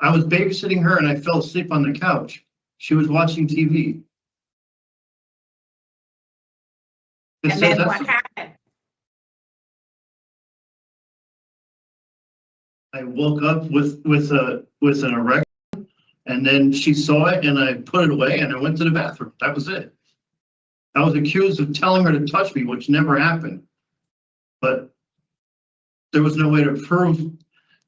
I was babysitting her and I fell asleep on the couch. She was watching TV. And then what happened? I woke up with an erection, and then she saw it, and I put it away, and I went to the bathroom. That was it. I was accused of telling her to touch me, which never happened. But there was no way to prove.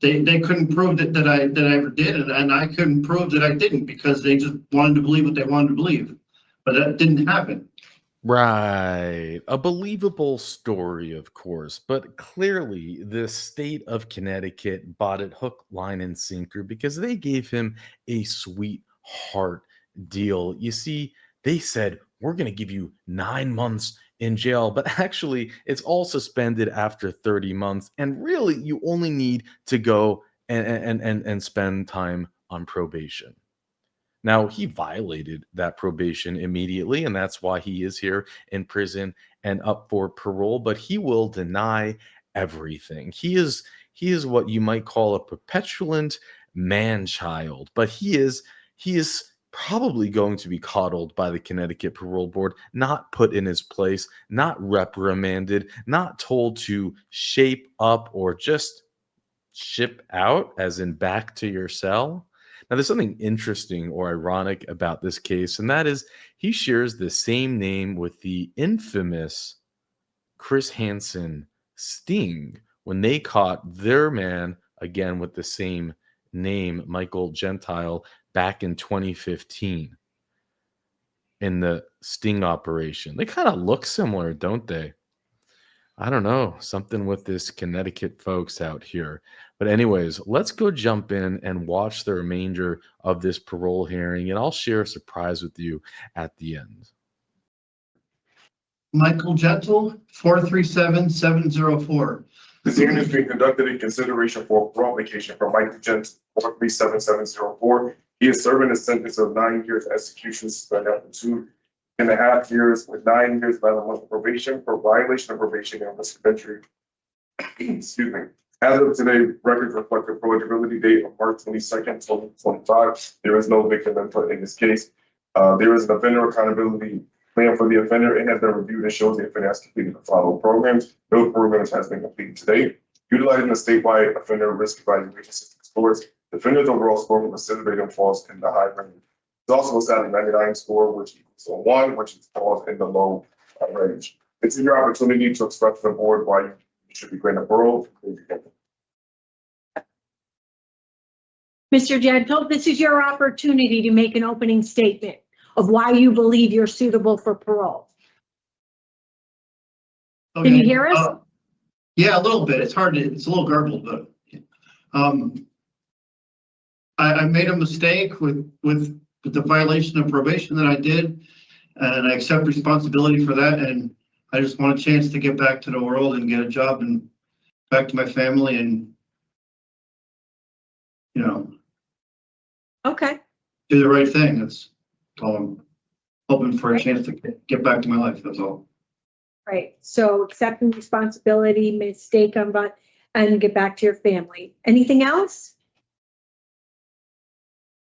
They couldn't prove that I ever did, and I couldn't prove that I didn't, because they just wanted to believe what they wanted to believe. But that didn't happen. Right. A believable story, of course, but clearly the state of Connecticut bought it hook, line, and sinker because they gave him a sweetheart deal. You see, they said, we're going to give you 9 months in jail, but actually it's all suspended after 30 months. And really, you only need to go and spend time on probation. Now, he violated that probation immediately, and that's why he is here in prison and up for parole, but he will deny everything. He is what you might call a perpetuant man-child, but he is probably going to be coddled by the Connecticut Parole Board, not put in his place, not reprimanded, not told to shape up or just ship out, as in back to your cell. Now, there's something interesting or ironic about this case, and that is he shares the same name with the infamous Chris Hansen sting when they caught their man, again with the same name, Michael Gentile, back in 2015 in the sting operation. They kind of look similar, don't they? I don't know, something with this Connecticut folks out here. But anyways, let's go jump in and watch the remainder of this parole hearing, and I'll share a surprise with you at the end. Michael Gentle, 437704. This hearing is being conducted in consideration for a parole application for Michael Gentle, 437704. He is serving a sentence of 9 years execution suspended after 2.5 years with 9 years, 11 months of probation for violation of probation and risk of entry. Excuse me. As of today, records reflect the eligibility date of March 22nd, 2025. There is no victim input in this case. There is an offender accountability plan for the offender. It has been reviewed and shows the offender has completed the following programs. No programs has been completed today. Utilizing the statewide offender risk evaluation system scores, the offender's overall score from the rating falls in the high range. It's also a Saturday 99 score, which equals a 1, which falls in the low range. This is your opportunity to express to the board why you should be granted parole. Mr. Gentle, this is your opportunity to make an opening statement of why you believe you're suitable for parole. Okay. Can you hear us? Yeah, a little bit. It's hard to, it's a little garbled, but I made a mistake with the violation of probation that I did, and I accept responsibility for that. And I just want a chance to get back to the world and get a job and back to my family and, Okay. do the right thing. That's all. I'm hoping for a chance to get back to my life. That's all. Right. So accepting responsibility, mistake on, but and get back to your family. Anything else?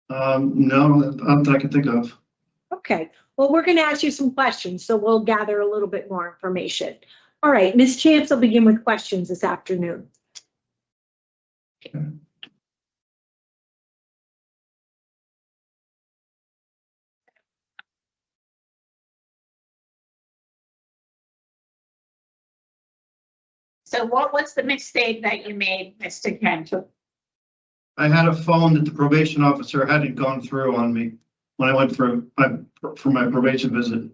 No, not that I can think of. Okay. Well, we're going to ask you some questions, so we'll gather a little bit more information. All right, Ms. Chance will begin with questions this afternoon. Okay. So what was the mistake that you made, Mr. Gentle? I had a phone that the probation officer hadn't gone through on me when I went for my probation visit.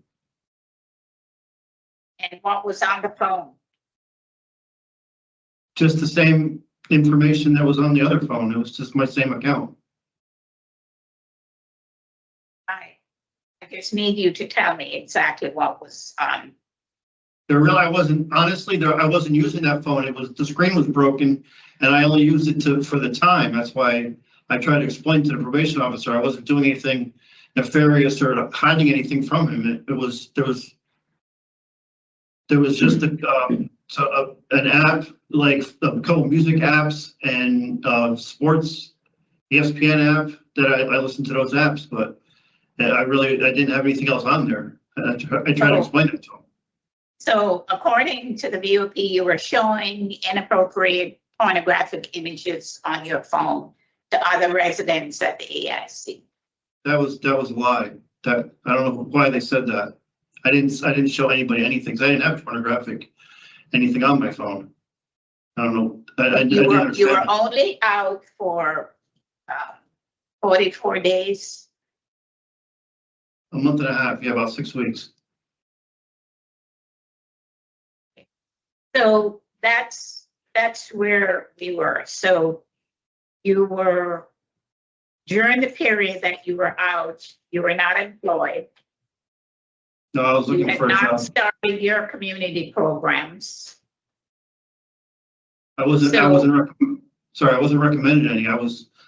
And what was on the phone? Just the same information that was on the other phone. It was just my same account. I just need you to tell me exactly what was on. I wasn't using that phone. It was, the screen was broken and I only used it for the time. That's why I tried to explain to the probation officer I wasn't doing anything nefarious or hiding anything from him. There was just an app, like a couple music apps and sports ESPN app, that I listened to those apps, but I didn't have anything else on there. I tried to explain it to them. So according to the VOP, you were showing inappropriate pornographic images on your phone to other residents at the AIC. That was a lie. That, I don't know why they said that. I didn't show anybody anything. 'Cause I didn't have pornographic anything on my phone. I don't know. I didn't You were understand. only out for 44 days. A month and a half, yeah, about 6 weeks. So that's where we were. So you were, during the period that you were out, you were not employed. No, I was You looking had for a not job. started your community programs. I wasn't recommended any.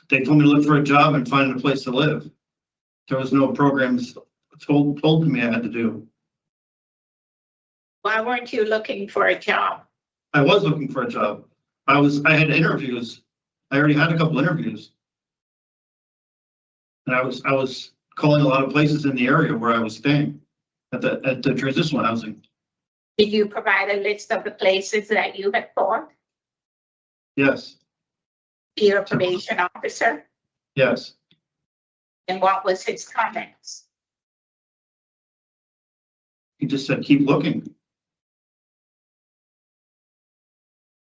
They told me to look for a job and find a place to live. There was no programs told to me I had to do. Why weren't you looking for a job? I was looking for a job. I had interviews. I already had a couple interviews. And I was calling a lot of places in the area where I was staying at the transitional housing. Did you provide a list of the places that you had called? Yes, To your probation officer? yes. And what was his comments? He just said, keep looking.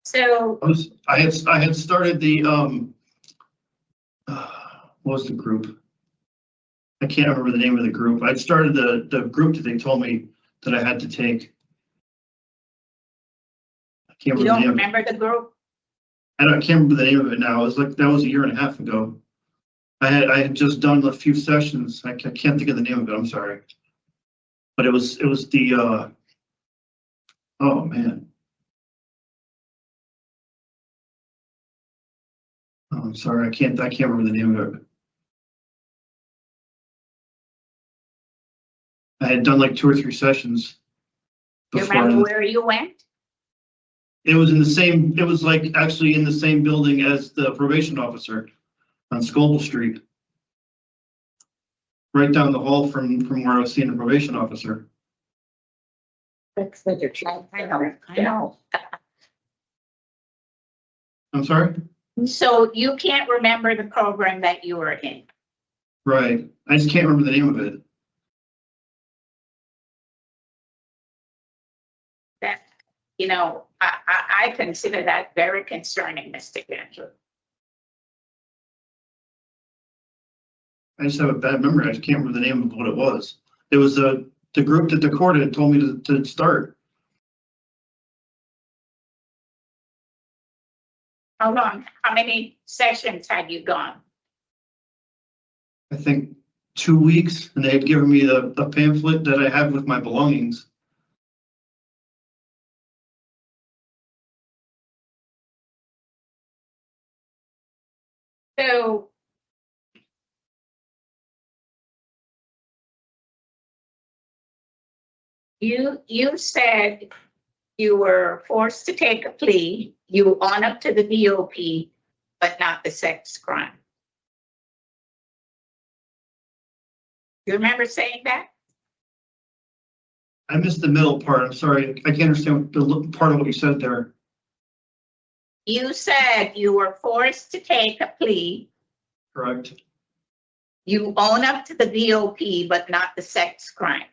So I had started the, what was the group? I can't remember the name of the group. I started the group that they told me that I had to take. I can't you remember the don't name. remember the group? I can't remember the name of it now. It was like, that was a year and a half ago. I had just done a few sessions. I can't think of the name of it. I'm sorry. But it was the, oh man. Oh, I'm sorry. I can't remember the name of it. I had done like 2 or 3 sessions. Do you before. remember where you went? It was like actually in the same building as the probation officer on Scobell Street. Right down the hall from where I was seeing the probation officer. That's what you're trying. I know. I'm sorry? So you can't remember the program that you were in? Right. I just can't remember the name of it. That, I consider that very concerning, Mr. Gandrew. I just have a bad memory. I just can't remember the name of what it was. It was the group that the court had told me to start. How long? How many sessions had you gone? I think 2 weeks, and they had given me the pamphlet that I have with my belongings. So you said you were forced to take a plea, you own up to the VOP, but not the sex crime. You remember saying that? I missed the middle part. I'm sorry. I can't understand the part of what you said there. You said you were forced to take a plea, Correct. you own up to the VOP, but not the sex crime.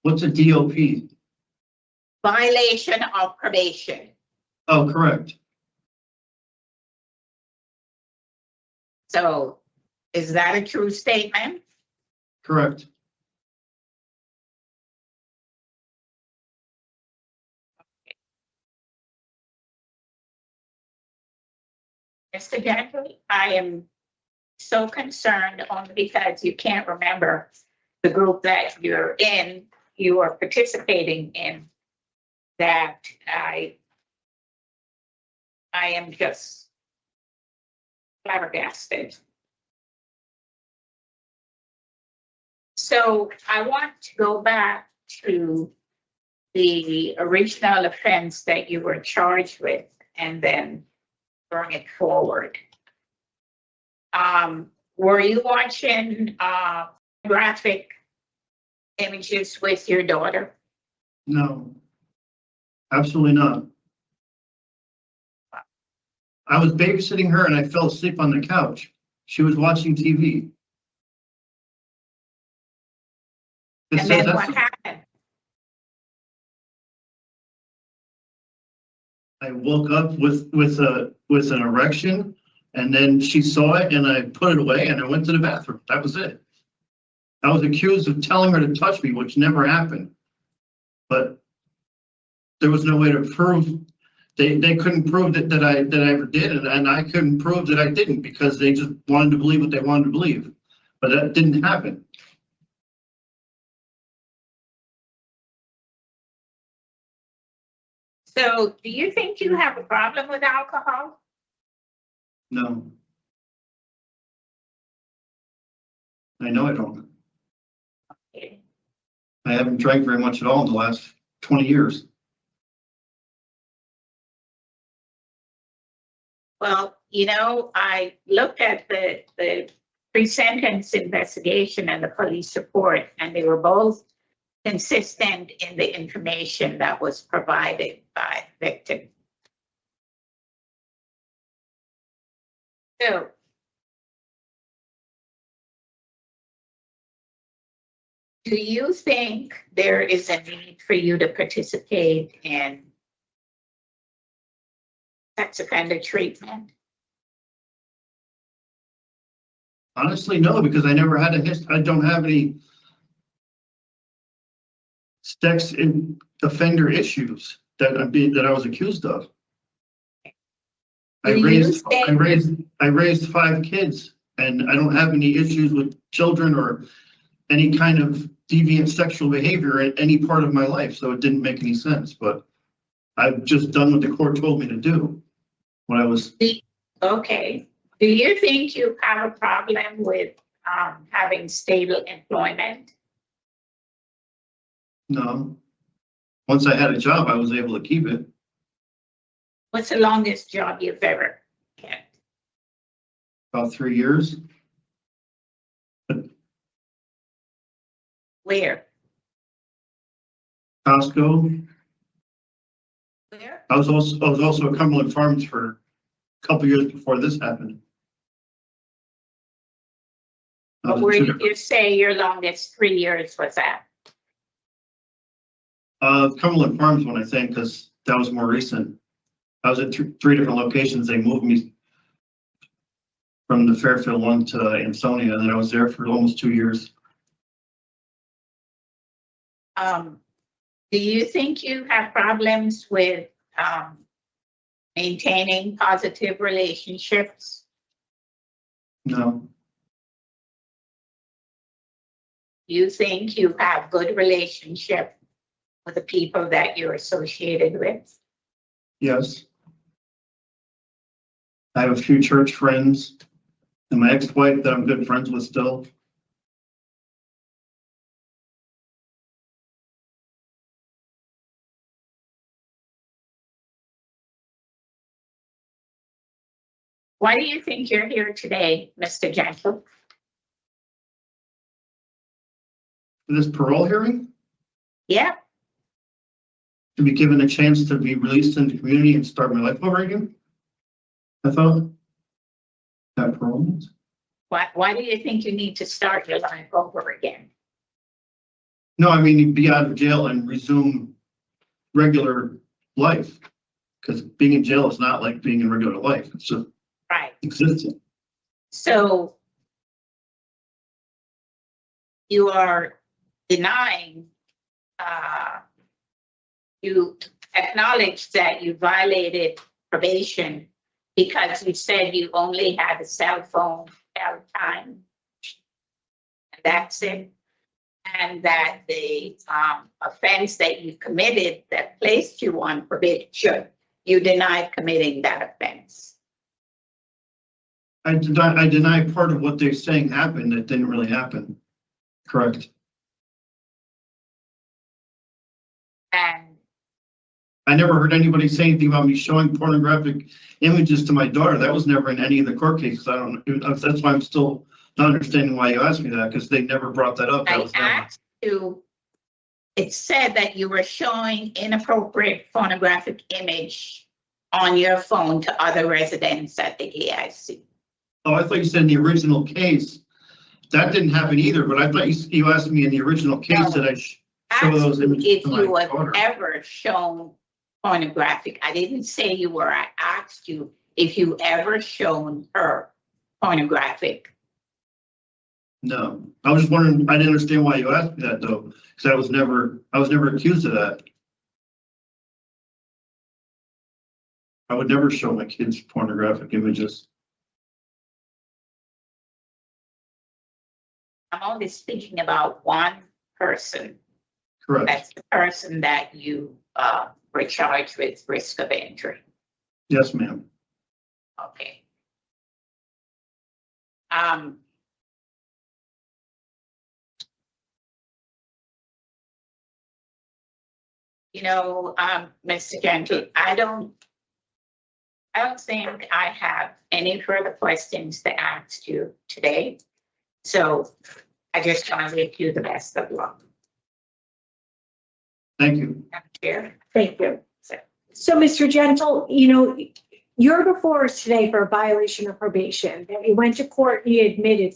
What's a DOP? Violation of probation. Oh, correct. So is that a true statement? Correct. Mr. Gentry, I am so concerned only because you can't remember the group that you're in, you are participating in, that I am just flabbergasted. So I want to go back to the original offense that you were charged with and then bring it forward. Were you watching, graphic images with your daughter? No, absolutely not. I was babysitting her and I fell asleep on the couch. She was watching TV. It And says then that's, what happened? I woke up with an erection, and then she saw it and I put it away and I went to the bathroom. That was it. I was accused of telling her to touch me, which never happened. But there was no way to prove, they couldn't prove that I ever did, and I couldn't prove that I didn't, because they just wanted to believe what they wanted to believe. But that didn't happen. So do you think you have a problem with alcohol? No. I know I don't. Okay. I haven't drank very much at all in the last 20 years. Well, you know, I looked at the pre-sentence investigation and the police report, and they were both consistent in the information that was provided by the victim. So, do you think there is a need for you to participate in sex offender treatment? Honestly, no, because I never had a history. I don't have any sex offender issues that I was accused of. I Do you raised 5 kids, and I don't have any issues with children or any kind of deviant sexual behavior in any part of my life, so it didn't make any sense. But I've just done what the court told me to do when I was. Okay. Do you think you have a problem with having stable employment? No. Once I had a job, I was able to keep it. What's the longest job you've ever had? About 3 years. Where? Costco. Where? I was also at Cumberland Farms for a couple years before this happened. But where did you say your longest 3 years was at? Cumberland Farms one, I think, because that was more recent. I was at 3 different locations. They moved me from the Fairfield one to Ansonia, and then I was there for almost 2 years. Do you think you have problems with maintaining positive relationships? No, Do you think you have good relationship with the people that you're associated with? yes. I have a few church friends and my ex-wife that I'm good friends with still. Why do you think you're here today, Mr. Gentle? For this parole hearing, Yeah, to be given a chance to be released into the community and start my life over again. I thought that parole means. why do you think you need to start your life over again? No, I mean, be out of jail and resume regular life. Because being in jail is not like being in regular life. It's just Right. existing. So you are denying, you acknowledge that you violated probation because you said you only had a cell phone at a time. That's it. And that the offense that you committed that placed you on probation, you denied committing that offense. I deny part of what they're saying happened that didn't really happen. Correct. And I never heard anybody say anything about me showing pornographic images to my daughter. That was never in any of the court cases. I don't, that's why I'm still not understanding why you asked me that, because they never brought that up. That I was never. asked you, it said that you were showing inappropriate photographic image on your phone to other residents at the EIC. Oh, I thought you said in the original case. That didn't happen either, but I thought you asked me in the original case that I show those images If to my you have daughter. ever shown pornographic, I didn't say you were, I asked you if you ever shown her pornographic. No, I was just wondering, I didn't understand why you asked me that though, because I was never accused of that. I would never show my kids pornographic images. I'm only speaking about one person. Correct. That's the person that you were charged with risk of injury. Yes, ma'am. Okay. You know, Mr. Gentry, I don't think I have any further questions to ask you today. So I just want to wish you the best of luck. Thank you. Chair. Thank you. So, Mr. Gentle, you know, you're before us today for a violation of probation that you went to court, you admitted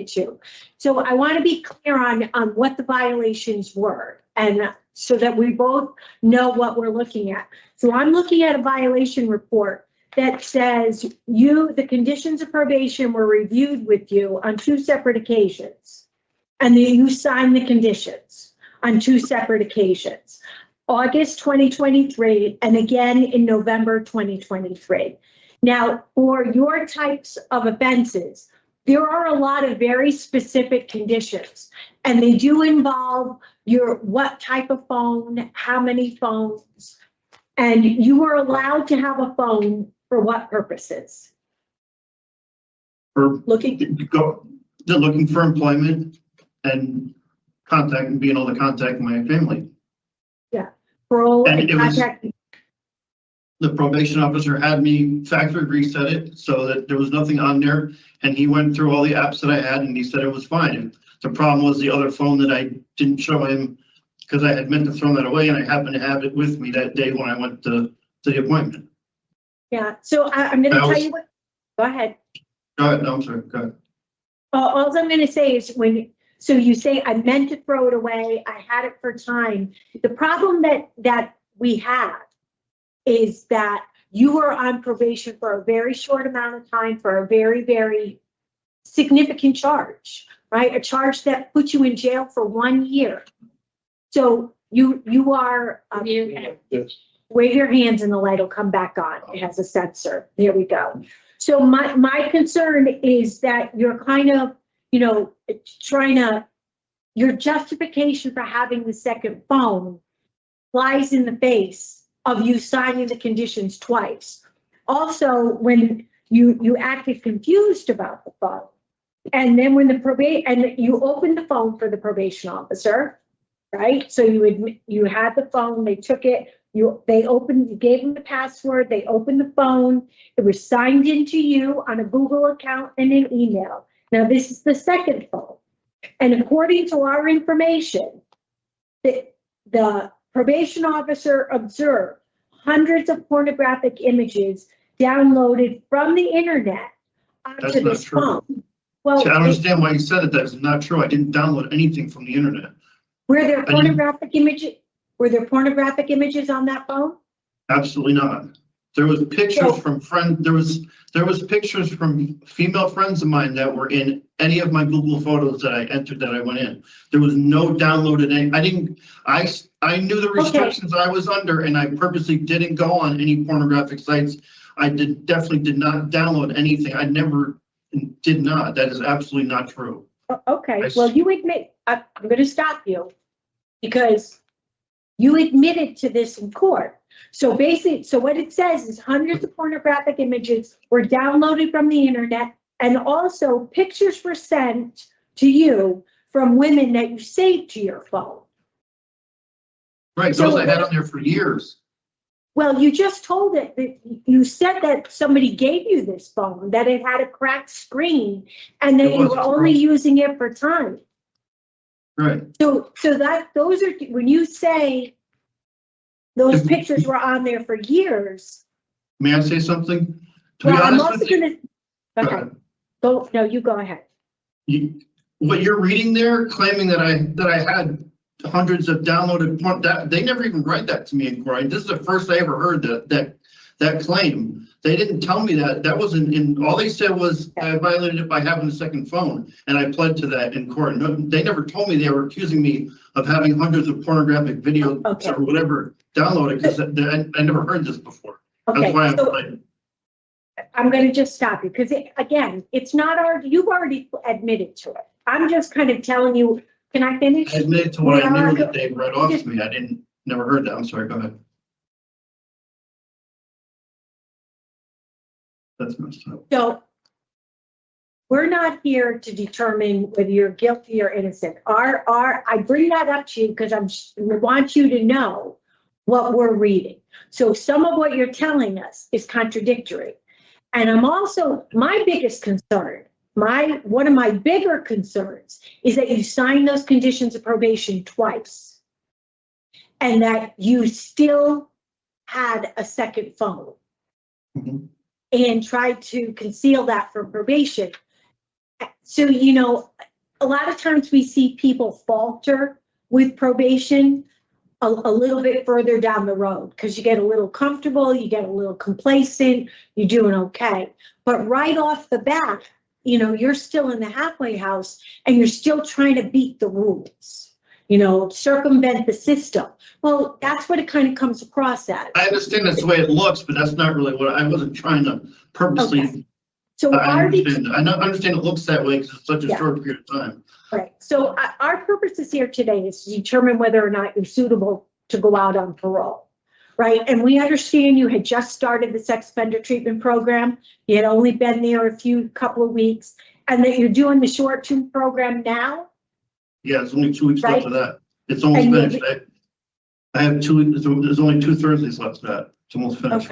to. So I want to be clear on what the violations were, and so that we both know what we're looking at. So I'm looking at a violation report that says the conditions of probation were reviewed with you on 2 separate occasions, and then you signed the conditions on 2 separate occasions. August 2023, and again in November 2023. Now, for your types of offenses, there are a lot of very specific conditions, and they do involve what type of phone, how many phones, and you are allowed to have a phone for what purposes? For Looking they're looking for employment and contact and being able to contact my family. parole And and it was- contact. The probation officer had me factory reset it so that there was nothing on there. And he went through all the apps that I had and he said it was fine. And the problem was the other phone that I didn't show him because I had meant to throw that away and I happened to have it with me that day when I went to the appointment. Yeah, so I'm gonna That tell was- you what, go ahead. Go ahead, no, I'm sorry, go ahead. All I'm gonna say is so you say, I meant to throw it away, I had it for time. The problem that we have is that you were on probation for a very short amount of time for a very, very significant charge, right? A charge that puts you in jail for 1 year. So you are, wave your hands and the light will come back on. It has a sensor. There we go. So my concern is that you're kind of, your justification for having the second phone flies in the face of you signing the conditions twice. Also, when you acted confused about the phone, and then when you opened the phone for the probation officer, right? So you had the phone, they took it, you gave them the password, they opened the phone, it was signed into you on a Google account and an email. Now, this is the second phone. And according to our information, the probation officer observed hundreds of pornographic images downloaded from the internet That's onto not this true. phone. Well, See, I understand why you said it. That's not true. I didn't download anything from the internet. were there pornographic images? Were there pornographic images on that phone? Absolutely not. There was pictures So- from there was pictures from female friends of mine that were in any of my Google photos that I entered that I went in. There was no downloaded I knew the restrictions I was under and I purposely didn't go on any pornographic sites. I definitely did not download anything. I never did not. That is absolutely not true. Okay, well, you admit, I'm going to stop you because you admitted to this in court. So basically, what it says is hundreds of pornographic images were downloaded from the internet, and also pictures were sent to you from women that you saved to your phone. Right, So those I had on there for years. Well, you just told it, that you said that somebody gave you this phone, that it had a cracked screen and that It you was were a only screen. using it for time. Right. So that, those are, when you say those pictures were on there for years, May I say something? To be well, I'm honest also with you, gonna, go okay, ahead. go, no, you go ahead. What you're reading there, claiming that I had hundreds of downloaded porn, that they never even read that to me in court. This is the first I ever heard that claim. They didn't tell me that. That wasn't in, all they said was I violated it by having a second phone, and I pled to that in court. No, they never told me they were accusing me of having hundreds of pornographic videos Okay. or whatever downloaded, because I never heard this before. That's Okay, why I'm so like, I'm gonna just stop you, because again, it's not you've already admitted to it. I'm just kind of telling you, can I finish? I admit to what I knew that they read off to me. I never heard that. I'm sorry, go ahead. That's messed up. So we're not here to determine whether you're guilty or innocent. I bring that up to you because I want you to know what we're reading. So some of what you're telling us is contradictory. And I'm also, my biggest concern, one of my bigger concerns is that you signed those conditions of probation twice and that you still had a second phone. Mhm. And tried to conceal that from probation. So, you know, a lot of times we see people falter with probation a little bit further down the road because you get a little comfortable, you get a little complacent, you're doing okay. But right off the bat, you know, you're still in the halfway house and you're still trying to beat the rules, you know, circumvent the system. Well, that's what it kind of comes across as. I understand that's the way it looks, but that's not really what I wasn't trying to purposely. Okay. So I our understand. I understand it looks that way because it's such a Yeah. short period of time. Right, so our purpose is here today is to determine whether or not you're suitable to go out on parole, right? And we understand you had just started the sex offender treatment program. You had only been there a couple of weeks, and that you're doing the short-term program now. Yeah, it's only 2 weeks left Right. of that. It's almost And finished. I have there's only 2 Thursdays left of that. It's almost finished.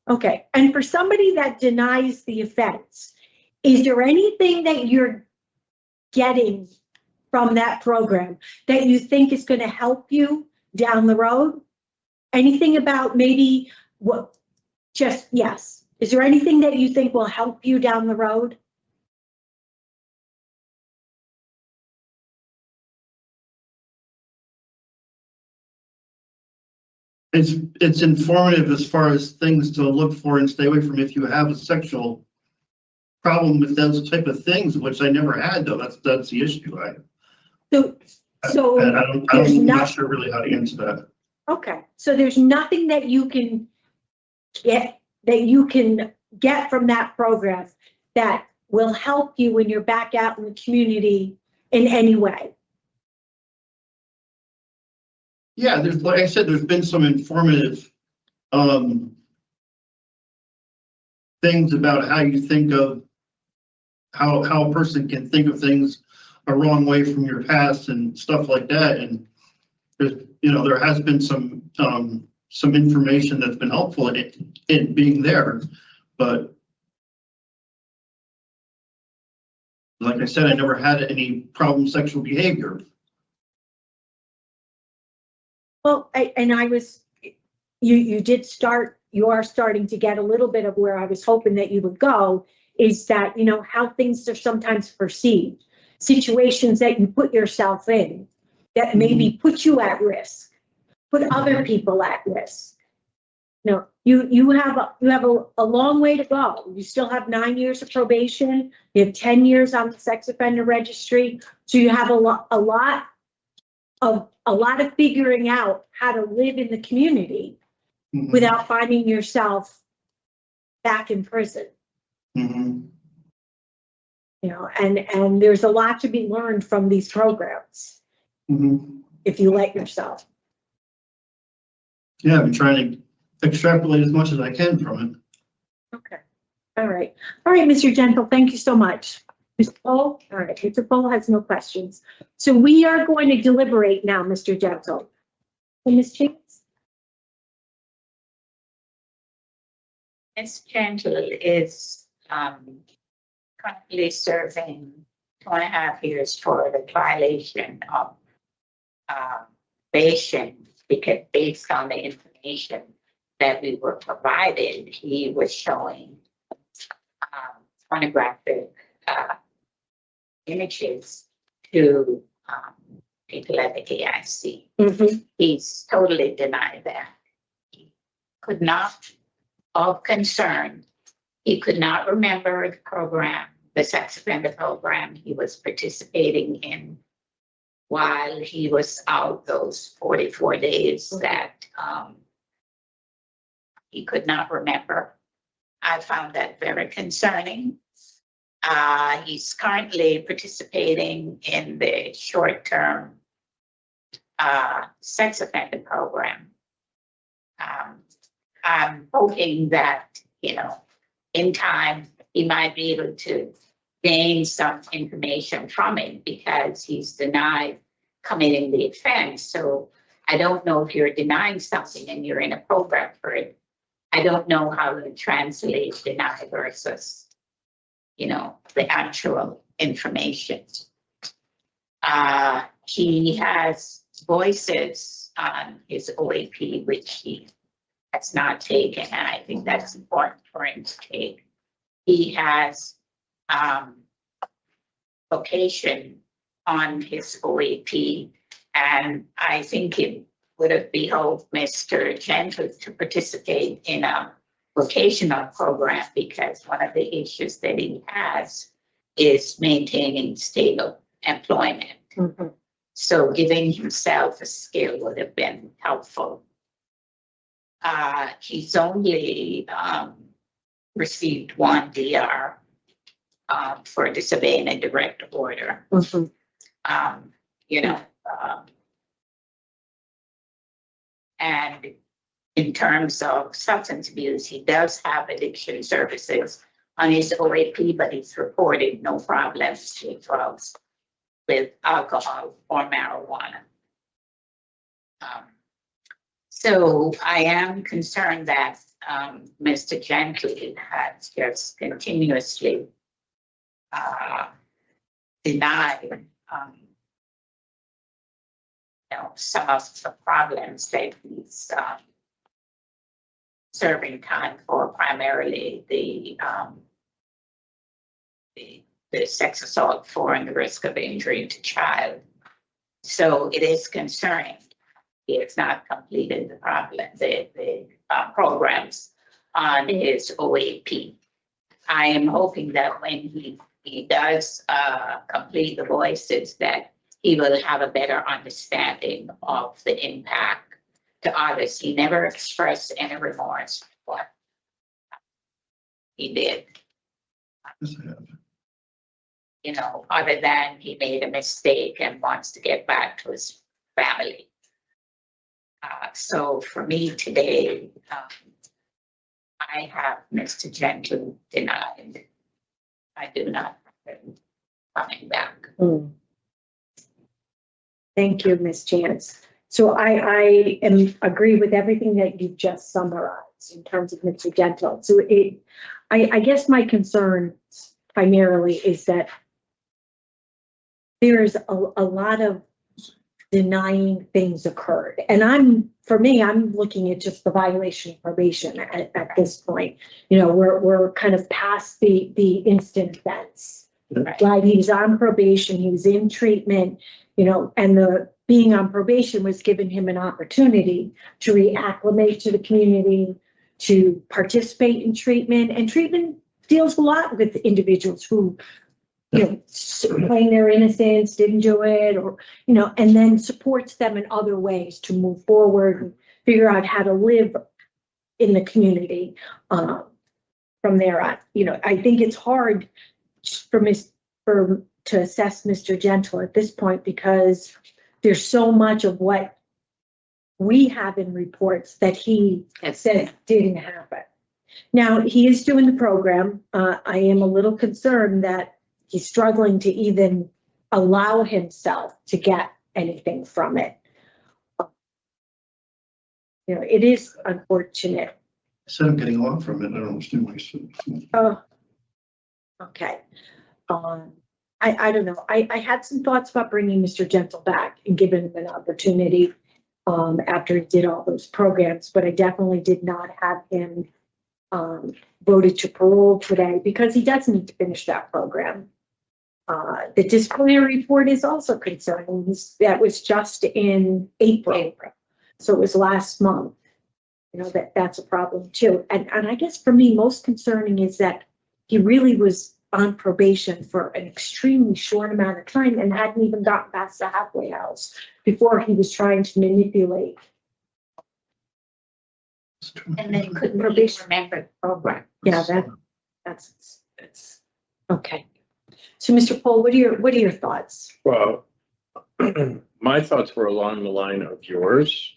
Okay. And for somebody that denies the offense, is there anything that you're getting from that program that you think is going to help you down the road? Anything about maybe yes. Is there anything that you think will help you down the road? It's informative as far as things to look for and stay away from if you have a sexual problem with those type of things, which I never had though. That's the issue. So I'm not sure really how to answer that. Okay, so there's nothing that you can get from that program that will help you when you're back out in the community in any way. Yeah, there's, like I said, there's been some informative things about how you think of how a person can think of things a wrong way from your past and stuff like that. And there's, you know, there has been some information that's been helpful in it being there, but like I said, I never had any problem sexual behavior. Well, you are starting to get a little bit of where I was hoping that you would go, is that, you know, how things are sometimes perceived, situations that you put yourself in that maybe put you at risk, put other people at risk. No, you have a long way to go. You still have 9 years of probation. You have 10 years on the sex offender registry. So you have a lot of figuring out how to live in the community without finding yourself back in prison. Mm-hmm. You know, and there's a lot to be learned from these programs if you let yourself. Yeah, I've been trying to extrapolate as much as I can from it. Okay. All right, Mr. Gentle, thank you so much. Mr. Pohl, all right, Mr. Pohl has no questions. So we are going to deliberate now, Mr. Gentle. Ms. Chance? Ms. Gentle is currently serving 2.5 years for the violation of probation, because based on the information that we were provided, he was showing pornographic images to people at the KIC. Mm-hmm. He's totally denied that. He could not, of concern, he could not remember the program, the sex offender program he was participating in while he was out those 44 days that he could not remember. I found that very concerning. He's currently participating in the short-term sex offender program. I'm hoping that, in time, he might be able to gain some information from it, because he's denied committing the offense. So I don't know if you're denying something and you're in a program for it. I don't know how to translate deny versus, the actual information. He has voices on his OAP, which he has not taken, and I think that's important for him to take. He has vocation on his OAP, and I think it would have behoved Mr. Gentle to participate in a vocational program, because one of the issues that he has is maintaining stable employment. Mm-hmm. So giving himself a skill would have been helpful. He's only received one DR for disobeying a direct order. Mm-hmm. And in terms of substance abuse, he does have addiction services on his OAP, but he's reported no problems with drugs, with alcohol or marijuana. So I am concerned that Mr. Gentle has just continuously denied some of the problems that he's serving time for, primarily the sex assault for and the risk of injury to child. So it is concerning. He has not completed the programs on his OAP. I am hoping that when he does complete the voices, that he will have a better understanding of the impact to others. He never expressed any remorse for what he did. Yes, I have. Other than he made a mistake and wants to get back to his family. So for me today, I have Mr. Gentle denied. I do not have him coming back. Mm. Thank you, Ms. Chance. So I agree with everything that you've just summarized in terms of Mr. Gentle. So I guess my concern primarily is that there's a lot of denying things occurred. And I'm looking at just the violation of probation at this point. We're kind of past the instant offense, right? He's on probation, he was in treatment, and the being on probation was giving him an opportunity to reacclimate to the community, to participate in treatment. And treatment deals a lot with individuals who, claim their innocence, didn't do it, or, and then supports them in other ways to move forward and figure out how to live in the community from there on. I think it's hard to assess Mr. Gentle at this point, because there's so much of what we have in reports that he said didn't happen. Now, he is doing the program. I am a little concerned that he's struggling to even allow himself to get anything from it. it is unfortunate. Instead of getting off from it, I don't understand why you said. Oh, okay. I don't know. I had some thoughts about bringing Mr. Gentle back and giving him an opportunity after he did all those programs, but I definitely did not have him voted to parole today because he does need to finish that program. The disciplinary report is also concerning. That was just in April. So it was last month. That's a problem too. And I guess for me, most concerning is that he really was on probation for an extremely short amount of time and hadn't even gotten past the halfway house before he was trying to manipulate. And then couldn't really remember the program. Yeah, that's okay. So, Mr. Pohl, what are your thoughts? Well, my thoughts were along the line of yours.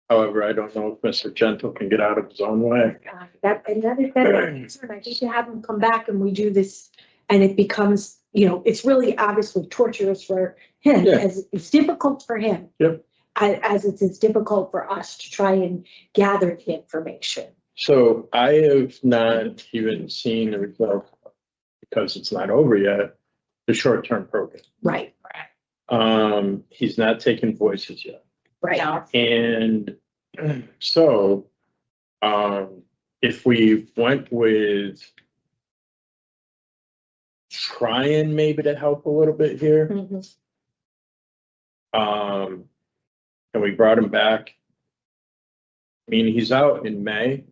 However, I don't know if Mr. Gentle can get out of his own way. That is a concern. I think to have him come back and we do this and it becomes, it's really obviously torturous for him, Yeah. as it's difficult for him. Yep. As it's difficult for us to try and gather the information. So I have not even seen the result, because it's not over yet, the short-term program. Right, He's not taken voices yet. right. No. And so, if we went with trying maybe to help a little bit here, Mhm. and we brought him back. I mean, he's out in May.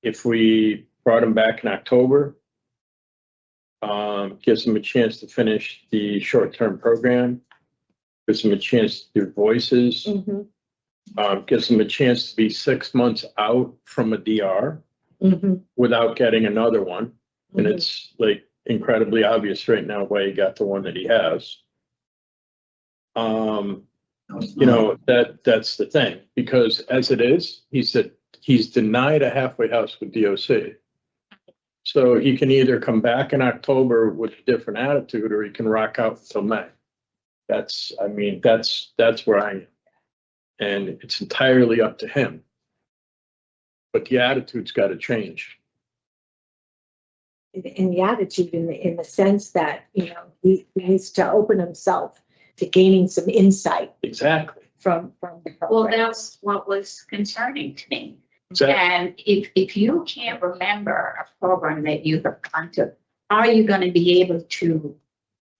If we brought him back in October, gives him a chance to finish the short-term program, gives him a chance to do voices, Mhm. Gives him a chance to be 6 months out from a DR Mhm. without getting another one. And Mhm. it's like incredibly obvious right now why he got the one that he has. That's the thing, because as it is, he said he's denied a halfway house with DOC. So he can either come back in October with a different attitude, or he can rock out until May. That's where I am. And it's entirely up to him. But the attitude's got to change. In the attitude, in the sense that, he needs to open himself to gaining some insight Exactly. from the program. Well, that's what was concerning to me. Exactly. And if you can't remember a program that you have gone to, are you going to be able to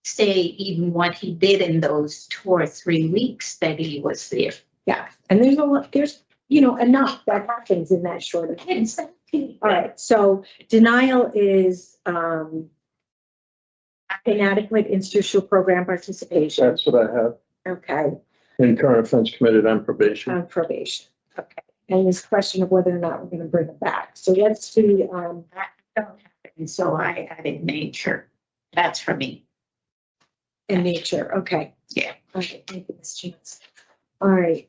say even what he did in those 2 or 3 weeks that he was there? Yeah, and there's enough that happens in that short of time. Exactly. All right, so denial is inadequate institutional program participation. That's what I have. Okay, In current offense committed on probation. on probation. Okay, and this question of whether or not we're going to bring it back. So let's do That don't happen. So I added nature. That's for me. in nature. Okay. Yeah. All right, thank you, Ms. Chance. All right.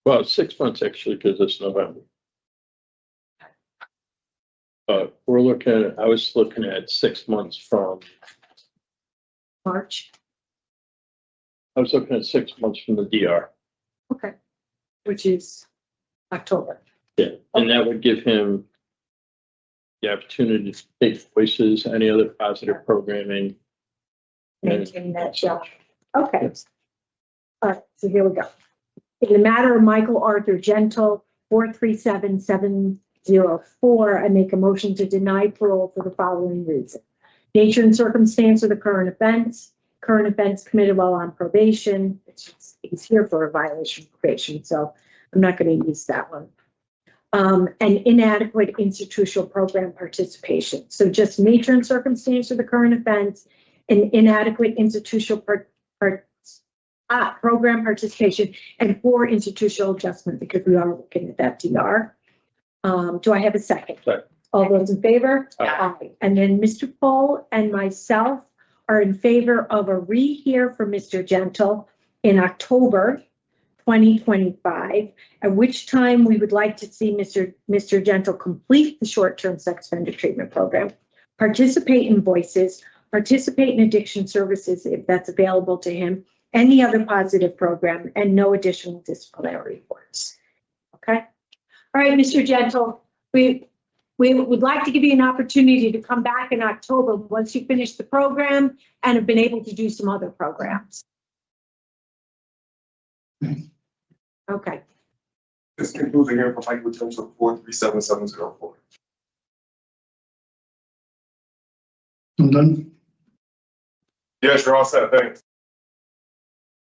Well, 6 months actually, because it's November. But I was looking at 6 months from, March. I was looking at 6 months from the DR. Okay, which is October. Yeah, and that would give him the opportunity to take voices, any other positive programming. Maintain that job. Okay. All right, so here we go. In the matter of Michael Arthur Gentle, 437704, I make a motion to deny parole for the following reason. Nature and circumstance of the current offense committed while on probation. He's here for a violation of probation, so I'm not going to use that one. And inadequate institutional program participation. So just nature and circumstance of the current offense and inadequate institutional program participation and poor institutional adjustment, because we are looking at that DR. Do I have a second? Second. All those in favor? Aye. And then Mr. Pohl and myself are in favor of a rehear for Mr. Gentle in October 2025, at which time we would like to see Mr. Gentle complete the short-term sex offender treatment program, participate in voices, participate in addiction services if that's available to him, any other positive program, and no additional disciplinary reports. Okay? All right, Mr. Gentle, we would like to give you an opportunity to come back in October once you finish the program and have been able to do some other programs. Okay. This concludes the hearing for Michael Gentle, 437704. I'm done. Yes, you're all set. Thanks.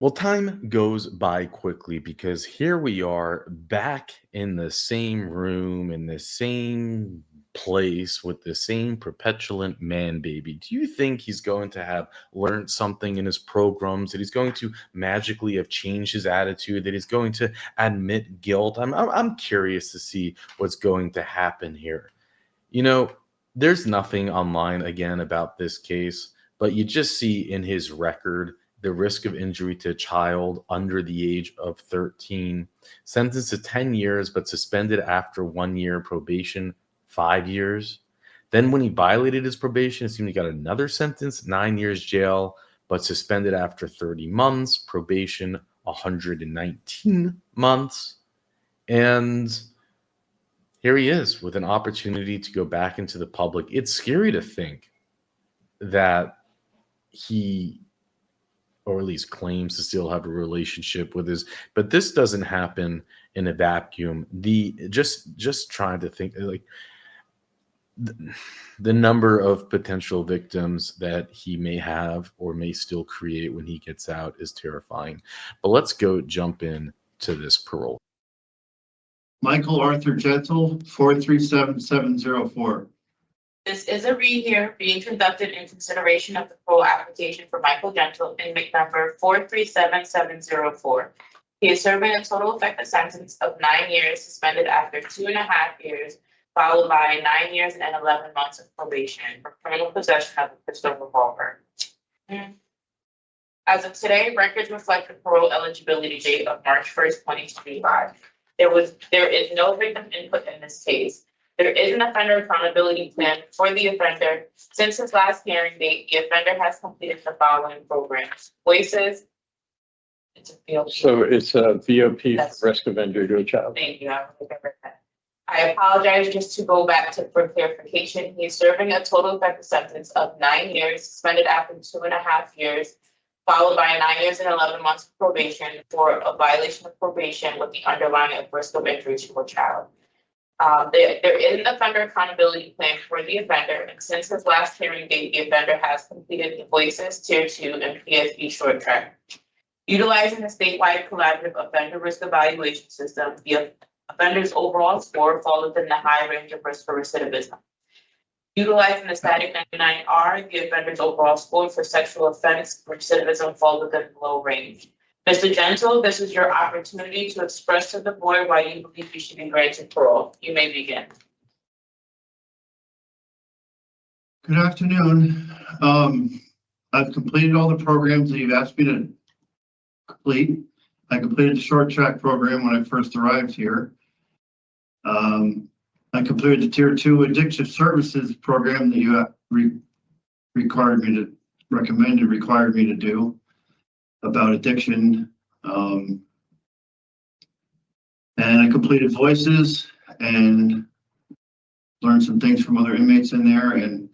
Well, time goes by quickly because here we are back in the same room, in the same place with the same perpetuant man baby. Do you think he's going to have learned something in his programs, that he's going to magically have changed his attitude, that he's going to admit guilt? I'm curious to see what's going to happen here. You know, there's nothing online again about this case, but you just see in his record the risk of injury to a child under the age of 13, sentenced to 10 years, but suspended after 1 year, probation 5 years. Then when he violated his probation, it seemed he got another sentence, 9 years jail, but suspended after 30 months, probation 119 months. And here he is with an opportunity to go back into the public. It's scary to think that he, or at least claims to still have a relationship with his, but this doesn't happen in a vacuum. Just trying to think, like, the number of potential victims that he may have or may still create when he gets out is terrifying. But let's go jump in to this parole. Michael Arthur Gentle, 437704. This is a rehear being conducted in consideration of the parole application for Michael Gentle, inmate number 437704. He is serving a total effective sentence of 9 years, suspended after 2.5 years, followed by 9 years and 11 months of probation for criminal possession of a pistol revolver. As of today, records reflect the parole eligibility date of March 1st, 2025. There is no victim input in this case. There is an offender accountability plan for the offender. Since his last hearing date, the offender has completed the following programs. Voices. It's a field. So it's a VOP That's- for risk of injury to a child. Thank you. I apologize, just to go back to for clarification. He's serving a total effective sentence of 9 years, suspended after 2.5 years, followed by 9 years and 11 months of probation for a violation of probation with the underlying of risk of injury to a child. There is an offender accountability plan for the offender, and since his last hearing date, the offender has completed the Voices Tier 2 and PSB short track. Utilizing the statewide collaborative offender risk evaluation system, the offender's overall score falls within the high range of risk for recidivism. Utilizing the static 99R, the offender's overall score for sexual offense recidivism falls within the low range. Mr. Gentle, this is your opportunity to express to the board why you believe you should be granted parole. You may begin. Good afternoon. I've completed all the programs that you've asked me to complete. I completed the short track program when I first arrived here. I completed the Tier 2 addiction services program that you required me to do about addiction. And I completed Voices and learned some things from other inmates in there. And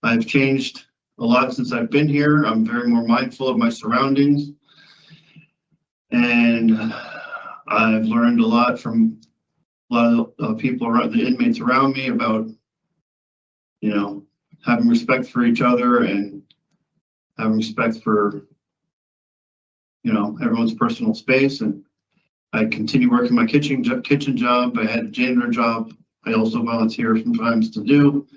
I've changed a lot since I've been here. I'm very more mindful of my surroundings. And I've learned a lot from a lot of people around, the inmates around me, about, you know, having respect for each other and having respect for, you know, everyone's personal space. And I continue working my kitchen job. I had a janitor job I also volunteer sometimes to do.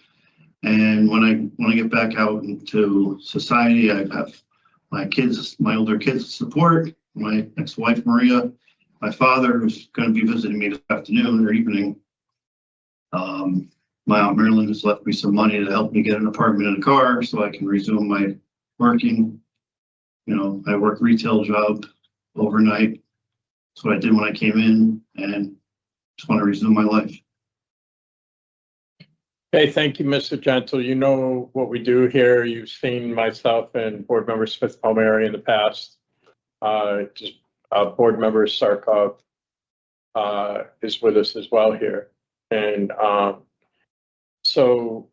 And when I get back out into society, I have my kids, my older kids to support, my ex-wife Maria, my father, who's going to be visiting me this afternoon or evening. My Aunt Marilyn has left me some money to help me get an apartment and a car so I can resume my working. You know, I work retail job overnight. That's what I did when I came in, and just want to resume my life. Hey, thank you, Mr. Gentle. You know what we do here. You've seen myself and board member Smith Palmieri in the past. Board member Sarkov is with us as well here. And so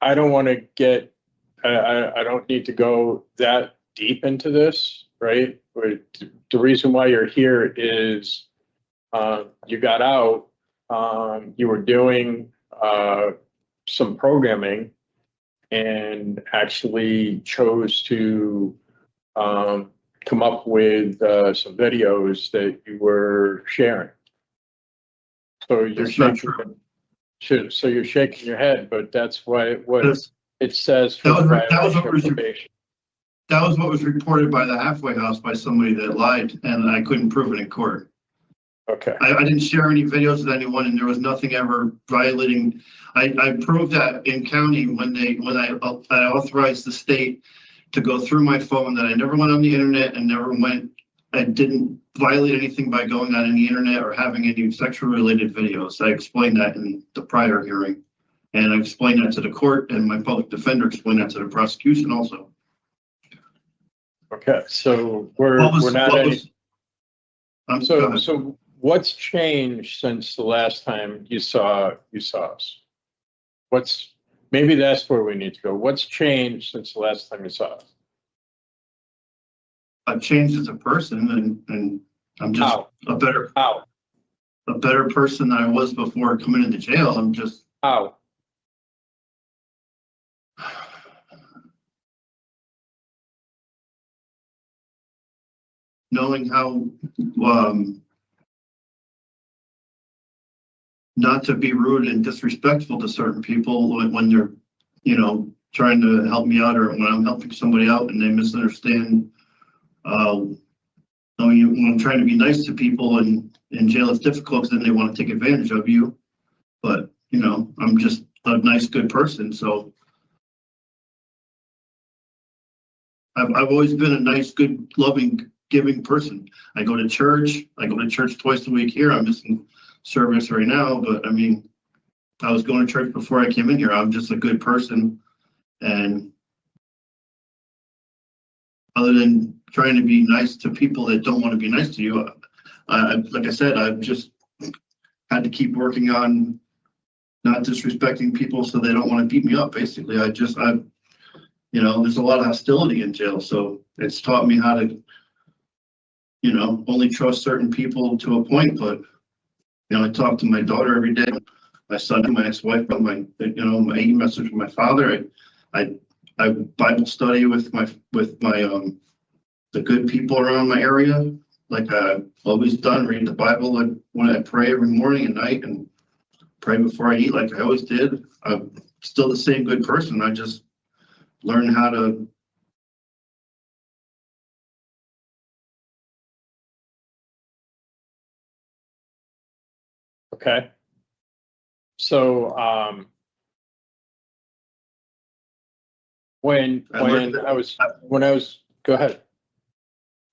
I don't want to get, I don't need to go that deep into this, right? The reason why you're here is you got out, you were doing some programming and actually chose to come up with some videos that you were sharing. So you're shaking, so you're shaking your head, but that's what it says. For That was what was probation. That was what was reported by the halfway house by somebody that lied, and I couldn't prove it in court. Okay. I didn't share any videos with anyone, and there was nothing ever violating. I proved that in county when I authorized the state to go through my phone that I never went on the internet and I didn't violate anything by going on any internet or having any sexual related videos. I explained that in the prior hearing, and I explained that to the court, and my public defender explained that to the prosecution also. Okay, so we're not. So what's changed since the last time you saw us? Maybe that's where we need to go. What's changed since the last time you saw us? I've changed as a person, and I'm just a better person than I was before coming into jail. I'm just knowing how not to be rude and disrespectful to certain people when they're, trying to help me out, or when I'm helping somebody out and they misunderstand. When I'm trying to be nice to people, and in jail it's difficult because then they want to take advantage of you. But, I'm just a nice, good person. So I've always been a nice, good, loving, giving person. I go to church twice a week here. I'm missing service right now, but I was going to church before I came in here. I'm just a good person. And other than trying to be nice to people that don't want to be nice to you, like I said, I've just had to keep working on not disrespecting people so they don't want to beat me up. Basically, there's a lot of hostility in jail. So it's taught me how to, only trust certain people to a point. But, I talk to my daughter every day, my son and my ex-wife, my message from my father. I Bible study with my the good people around my area, like I've always done, read the Bible when I pray every morning and night, and pray before I eat like I always did. I'm still the same good person. I just learned how to Okay. So when I was go ahead.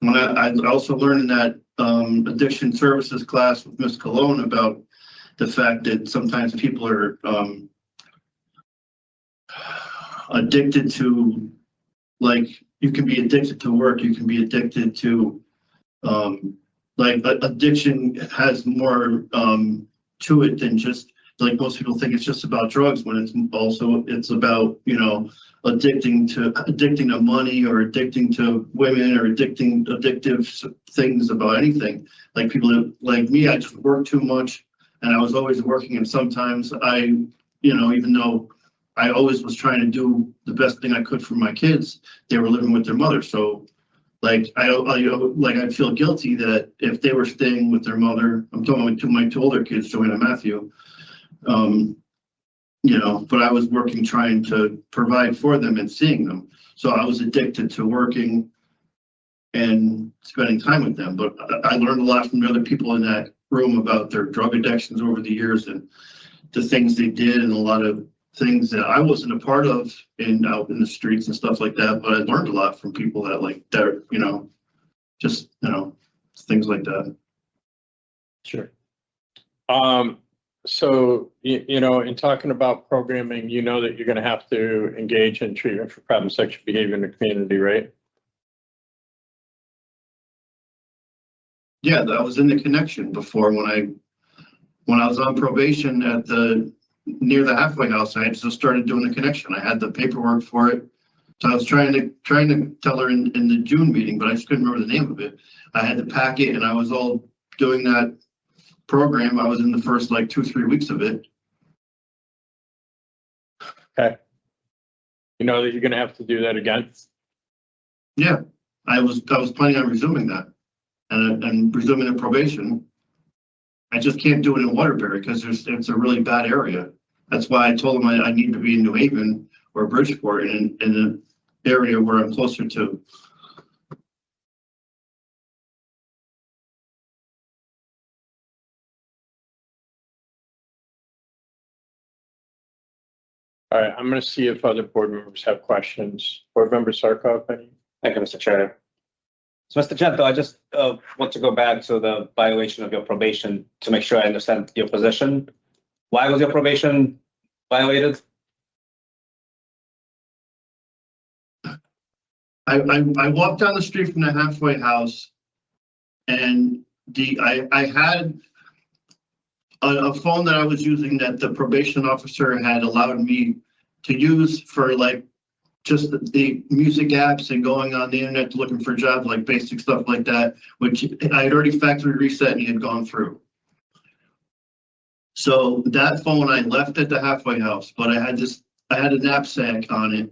When I also learned in that addiction services class with Miss Cologne about the fact that sometimes people are addicted to, like, you can be addicted to work, you can be addicted to addiction has more to it than just, like, most people think it's just about drugs, when it's about addicting to money, or addicting to women, or addictive things about anything. Like people like me, I just work too much, and I was always working, and sometimes even though I always was trying to do the best thing I could for my kids, they were living with their mother. So I feel guilty that if they were staying with their mother, I'm talking about my two older kids, Joanna and Matthew, but I was working, trying to provide for them and seeing them. So I was addicted to working and spending time with them. But I learned a lot from the other people in that room about their drug addictions over the years, and the things they did, and a lot of things that I wasn't a part of out in the streets and stuff like that. But I learned a lot from people that things like that. Sure. So, you know, in talking about programming, you know that you're gonna have to engage in treatment for problem sexual behavior in the community, right? Yeah, that was in the connection before when I was on probation at near the halfway house, I had just started doing the connection. I had the paperwork for it. So I was trying to tell her in the June meeting, but I just couldn't remember the name of it. I had the packet and I was all doing that program. I was in the first like 2-3 weeks of it. Okay. You know that you're gonna have to do that again? Yeah, I was planning on resuming that and resuming the probation. I just can't do it in Waterbury because it's a really bad area. That's why I told him I need to be in New Haven or Bridgeport in an area where I'm closer to. All right, I'm gonna see if other board members have questions. Board member Sarkov, any? Thank you, Mr. Chair. So, Mr. Gento, I just want to go back to the violation of your probation to make sure I understand your position. Why was your probation violated? I walked down the street from the halfway house and I had a phone that I was using that the probation officer had allowed me to use for like just the music apps and going on the internet looking for jobs, like basic stuff like that, which I had already factory reset and he had gone through. So that phone I left at the halfway house, but I had a knapsack on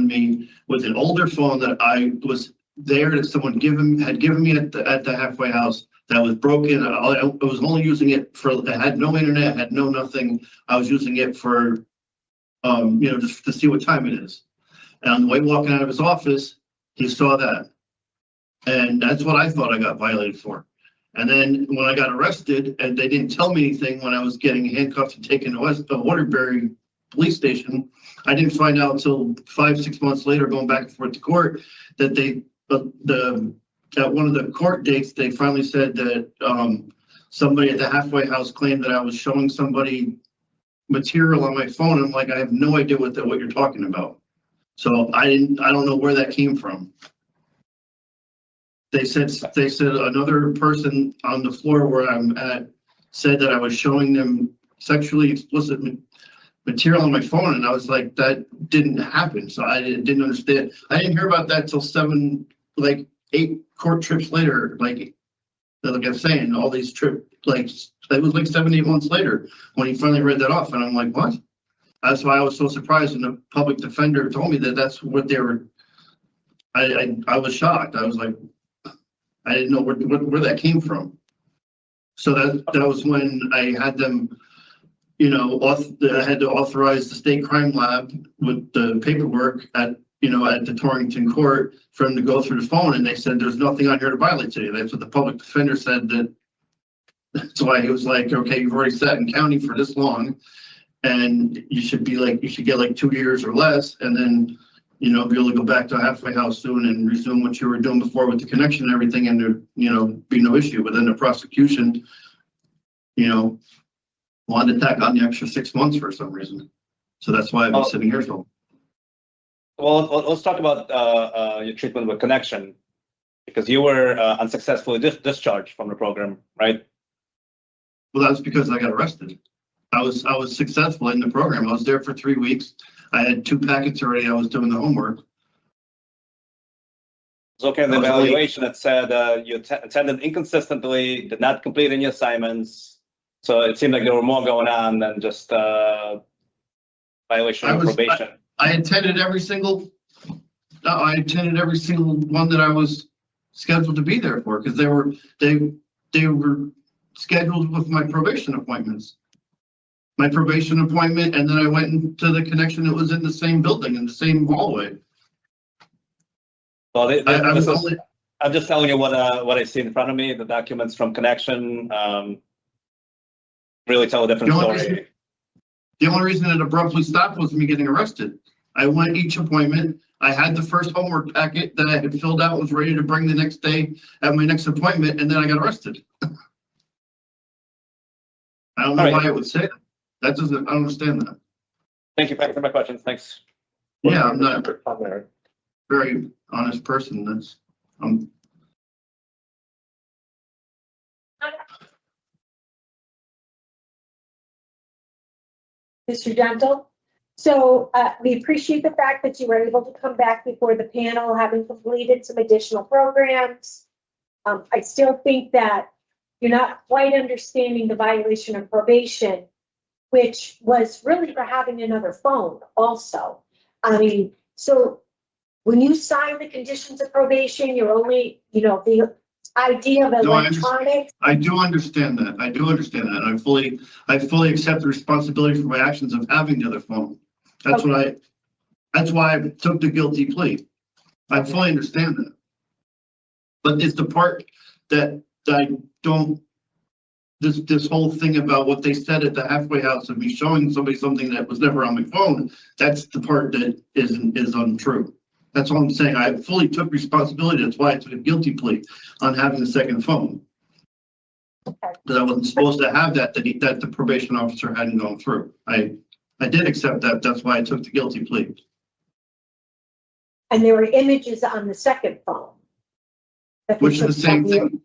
me with an older phone that I was there that someone had given me at the halfway house that was broken. I was only using it I had no internet, had no nothing. I was using it for, just to see what time it is. And on the way walking out of his office, he saw that. And that's what I thought I got violated for. And then when I got arrested and they didn't tell me anything when I was getting handcuffed and taken to Waterbury police station, I didn't find out until 5-6 months later, going back and forth to court, that at one of the court dates, they finally said that somebody at the halfway house claimed that I was showing somebody material on my phone. I'm like, I have no idea what you're talking about. So I don't know where that came from. They said another person on the floor where I'm at said that I was showing them sexually explicit material on my phone, and I was like, that didn't happen. So I didn't understand. I didn't hear about that till 8 court trips later. Like I'm saying, all these trips, like it was like 7-8 months later when he finally read that off, and I'm like, what? That's why I was so surprised when the public defender told me that that's what they were. I was shocked. I was like, I didn't know where that came from. So that was when I had them, I had to authorize the state crime lab with the paperwork at the Torrington court for him to go through the phone, and they said there's nothing on here to violate today. That's what the public defender said. That's why he was like, okay, you've already sat in county for this long, and you should get like 2 years or less, and then be able to go back to a halfway house soon and resume what you were doing before with the connection and everything, and there be no issue. But then the prosecution wanted to tack on the extra 6 months for some reason. So that's why I've been sitting here. So Well, let's talk about your treatment with connection, because you were unsuccessfully discharged from the program, right? well, that's because I got arrested. I was successful in the program. I was there for 3 weeks. I had 2 packets already. I was doing the homework. It's okay in the evaluation that said you attended inconsistently, did not complete any assignments. So it seemed like there were more going on than just violation of probation. I attended every single one that I was scheduled to be there for, because they were scheduled with my probation appointments. My probation appointment, and then I went into the connection that was in the same building, in the same hallway. Well, I'm I'm just telling you what I see in front of me. The documents from connection really tell a different story. The only reason it abruptly stopped was me getting arrested. I went each appointment. I had the first homework packet that I had filled out, was ready to bring the next day at my next appointment, and then I got arrested. I don't know All right. why it would say that. That doesn't, I don't understand that. Thank you for answering my questions. Thanks. Yeah, I'm not a very honest person. That's, Mr. Gentle? So we appreciate the fact that you were able to come back before the panel, having completed some additional programs. I still think that you're not quite understanding the violation of probation, which was really for having another phone also. I mean, so when you sign the conditions of probation, you're only, the idea of No, I understand. electronic. I do understand that. I do understand that. I fully accept the responsibility for my actions of having the other phone. That's why I took the guilty plea. I fully understand that. But it's the part that I don't, this whole thing about what they said at the halfway house of me showing somebody something that was never on my phone, that's the part that is untrue. That's all I'm saying. I fully took responsibility. That's why I took a guilty plea on having the second phone. Because I wasn't supposed to have that the probation officer hadn't gone through. I did accept that. That's why I took the guilty plea. And there were images on the second phone. Which is the same thing.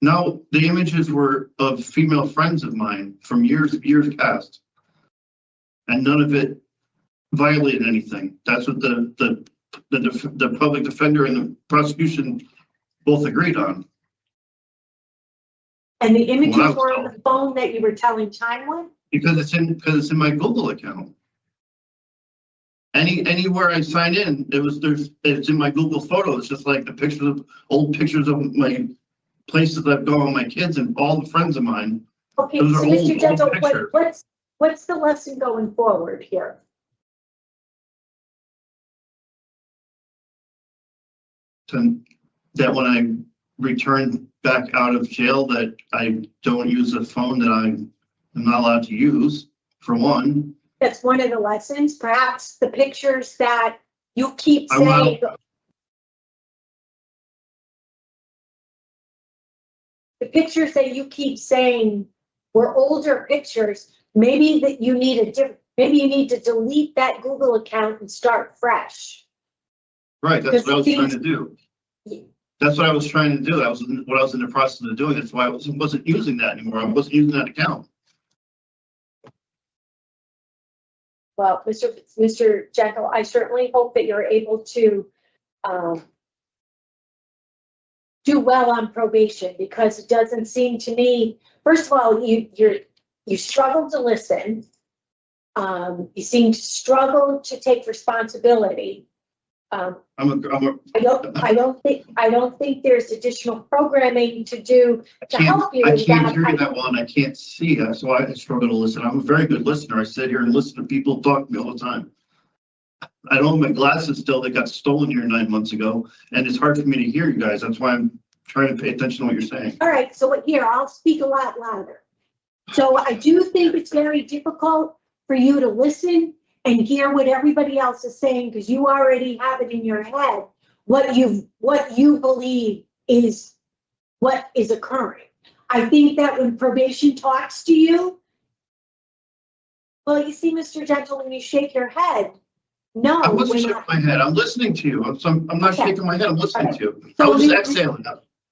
No, the images were of female friends of mine from years past. And none of it violated anything. That's what the public defender and the prosecution both agreed on. And the images were on the phone that you were telling time with? Because it's in my Google account. Anywhere I sign in, it's in my Google Photos, just like the old pictures of my places I've gone with my kids and all the friends of mine. Okay, Those so are Mr. old Gentle, pictures. what's the lesson going forward here? That when I return back out of jail, that I don't use a phone that I'm not allowed to use, for one. That's one of the lessons, perhaps the pictures that you keep I'm not- saying. The pictures that you keep saying were older pictures, maybe that you need maybe you need to delete that Google account and start fresh. Right, that's what I was trying to do. Yeah. That's what I was trying to do. That was what I was in the process of doing. That's why I wasn't using that anymore. I wasn't using that account. Well, Mr. Gentle, I certainly hope that you're able to do well on probation, because it doesn't seem to me, first of all, you struggle to listen. You seem to struggle to take responsibility. I don't think there's additional programming to do to help you. I with can't that. hear you that well, and I can't see. That's why I struggle to listen. I'm a very good listener. I sit here and listen to people talk to me all the time. I don't have my glasses still. They got stolen here 9 months ago, and it's hard for me to hear you guys. That's why I'm trying to pay attention to what you're saying. All right, so here, I'll speak a lot louder. So I do think it's very difficult for you to listen and hear what everybody else is saying, because you already have it in your head, what you believe is what is occurring. I think that when probation talks to you, well, you see, Mr. Gentle, when you shake your head, no. I wasn't shaking my head. I'm listening to you. I'm not Okay. shaking my head. I'm listening to you. So I was just we- exhaling.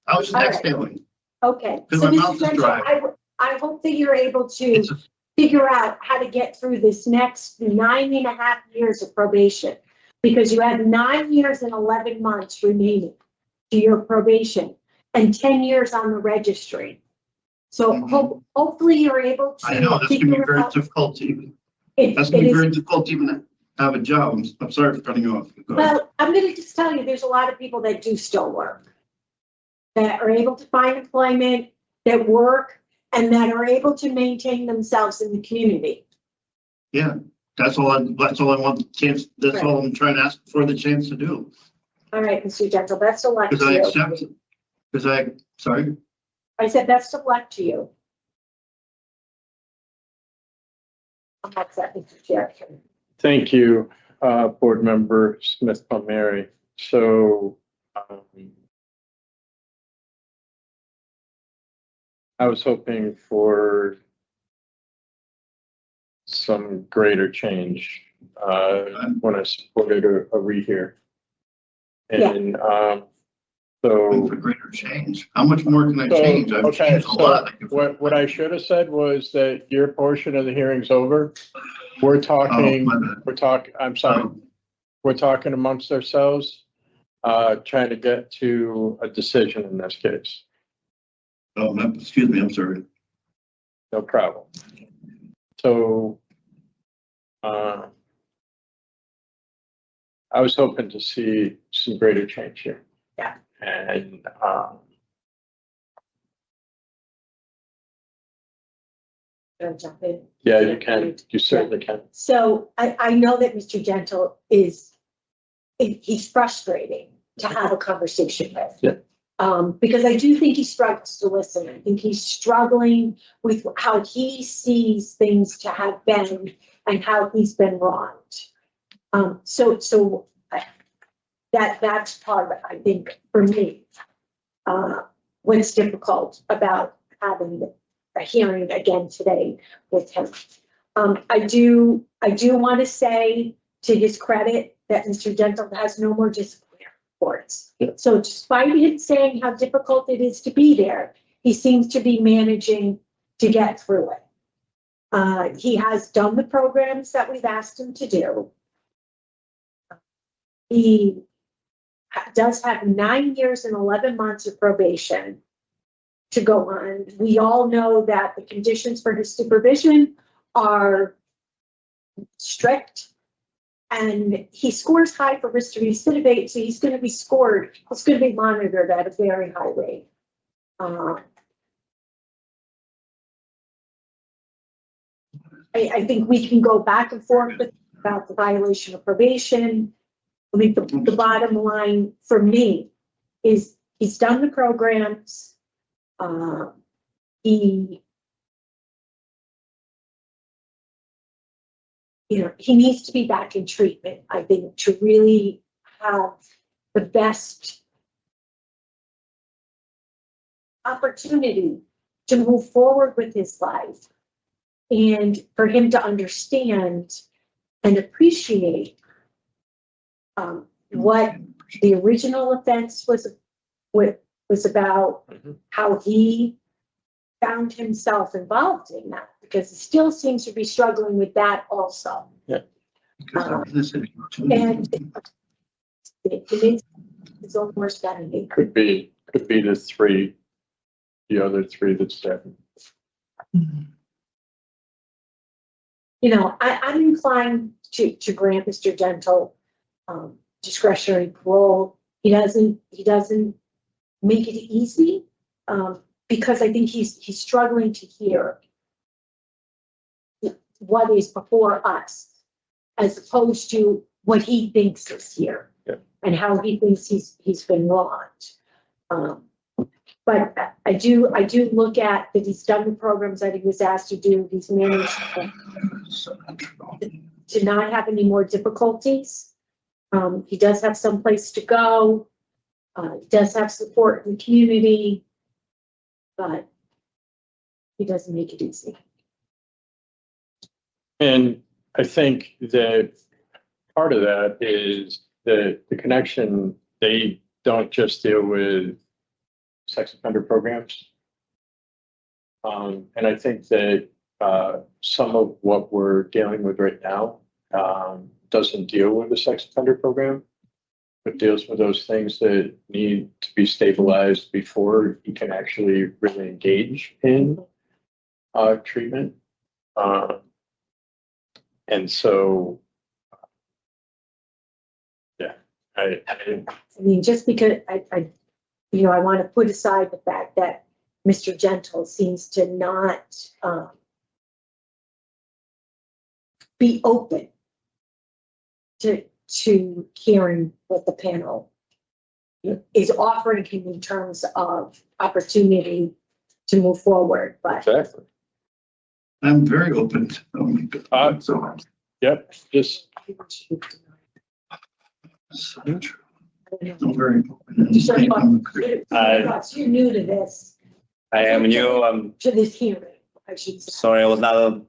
I was just All right. exhaling. Okay, Because so my mouth Mr. is Gentle, dry. I hope that you're able to It's figure out how to get through this next 9.5 years of probation, because you have 9 years and 11 months remaining to your probation and 10 years on the registry. So Mhm. hopefully you're able to. I know, that's gonna be figure very out- difficult to even, It- that's gonna it be is- very difficult to even have a job. I'm sorry for cutting you off. Go ahead. Well, I'm gonna just tell you, there's a lot of people that do still work, that are able to find employment, that work, and that are able to maintain themselves in the community. Yeah, that's all I want the chance, that's all I'm trying to ask for the chance to do. All right, Mr. Gentle, best of luck Because I to you. accept it. Sorry, I said best of luck to you. I'm not second, Mr. Chair. Thank you, Board Member Smith-Palmieri. So, I was hoping for some greater change, when I supported a rehear. And, so. For greater change. How much more can I So, change? I've okay, changed a lot. so what I should have said was that your portion of the hearing's over. We're talking, I'm sorry, we're talking amongst ourselves, trying to get to a decision in this case. Oh, excuse me, I'm sorry. No problem. So, I was hoping to see some greater change here. Yeah. And, Can I jump in? yeah, you can, you certainly can. So I know that Mr. Gentle he's frustrating to have a conversation with. Yeah. Because I do think he struggles to listen. I think he's struggling with how he sees things to have been and how he's been wronged. So that's part of it, I think, for me. What's difficult about having a hearing again today with him. I do want to say to his credit that Mr. Gentle has no more disciplinary reports. Yeah. So despite him saying how difficult it is to be there, he seems to be managing to get through it. He has done the programs that we've asked him to do. He does have 9 years and 11 months of probation to go on. We all know that the conditions for his supervision are strict, and he scores high for recidivate, so he's going to be scored. It's going to be monitored at a very high rate. I think we can go back and forth about the violation of probation. I mean, the bottom line for me is he's done the programs. He needs to be back in treatment, I think, to really have the best opportunity to move forward with his life and for him to understand and appreciate what the original offense was about, how he found himself involved in that, because he still seems to be struggling with that also. Yeah. And it makes his own worst enemy. Could be the other three that's there. I'm inclined to grant Mr. Gentle discretionary parole. He doesn't make it easy, because I think he's struggling to hear what is before us, as opposed to what he thinks is here. Yeah. And how he thinks he's been wronged. But I do look at that he's done the programs that he was asked to do. He's managed to not have any more difficulties. He does have some place to go. He does have support in the community, but he doesn't make it easy. And I think that part of that is the connection. They don't just deal with sex offender programs. And I think that some of what we're dealing with right now doesn't deal with the sex offender program, but deals with those things that need to be stabilized before you can actually really engage in treatment. And so, yeah, I mean, just because I want to put aside the fact that Mr. Gentle seems to not be open to hearing what the panel is offering him in terms of opportunity to move forward, but exactly. I'm very open. Oh my God. So Yep, just true. I'm very open. You're new to this. I am new. To this hearing, I should say. Sorry, I was not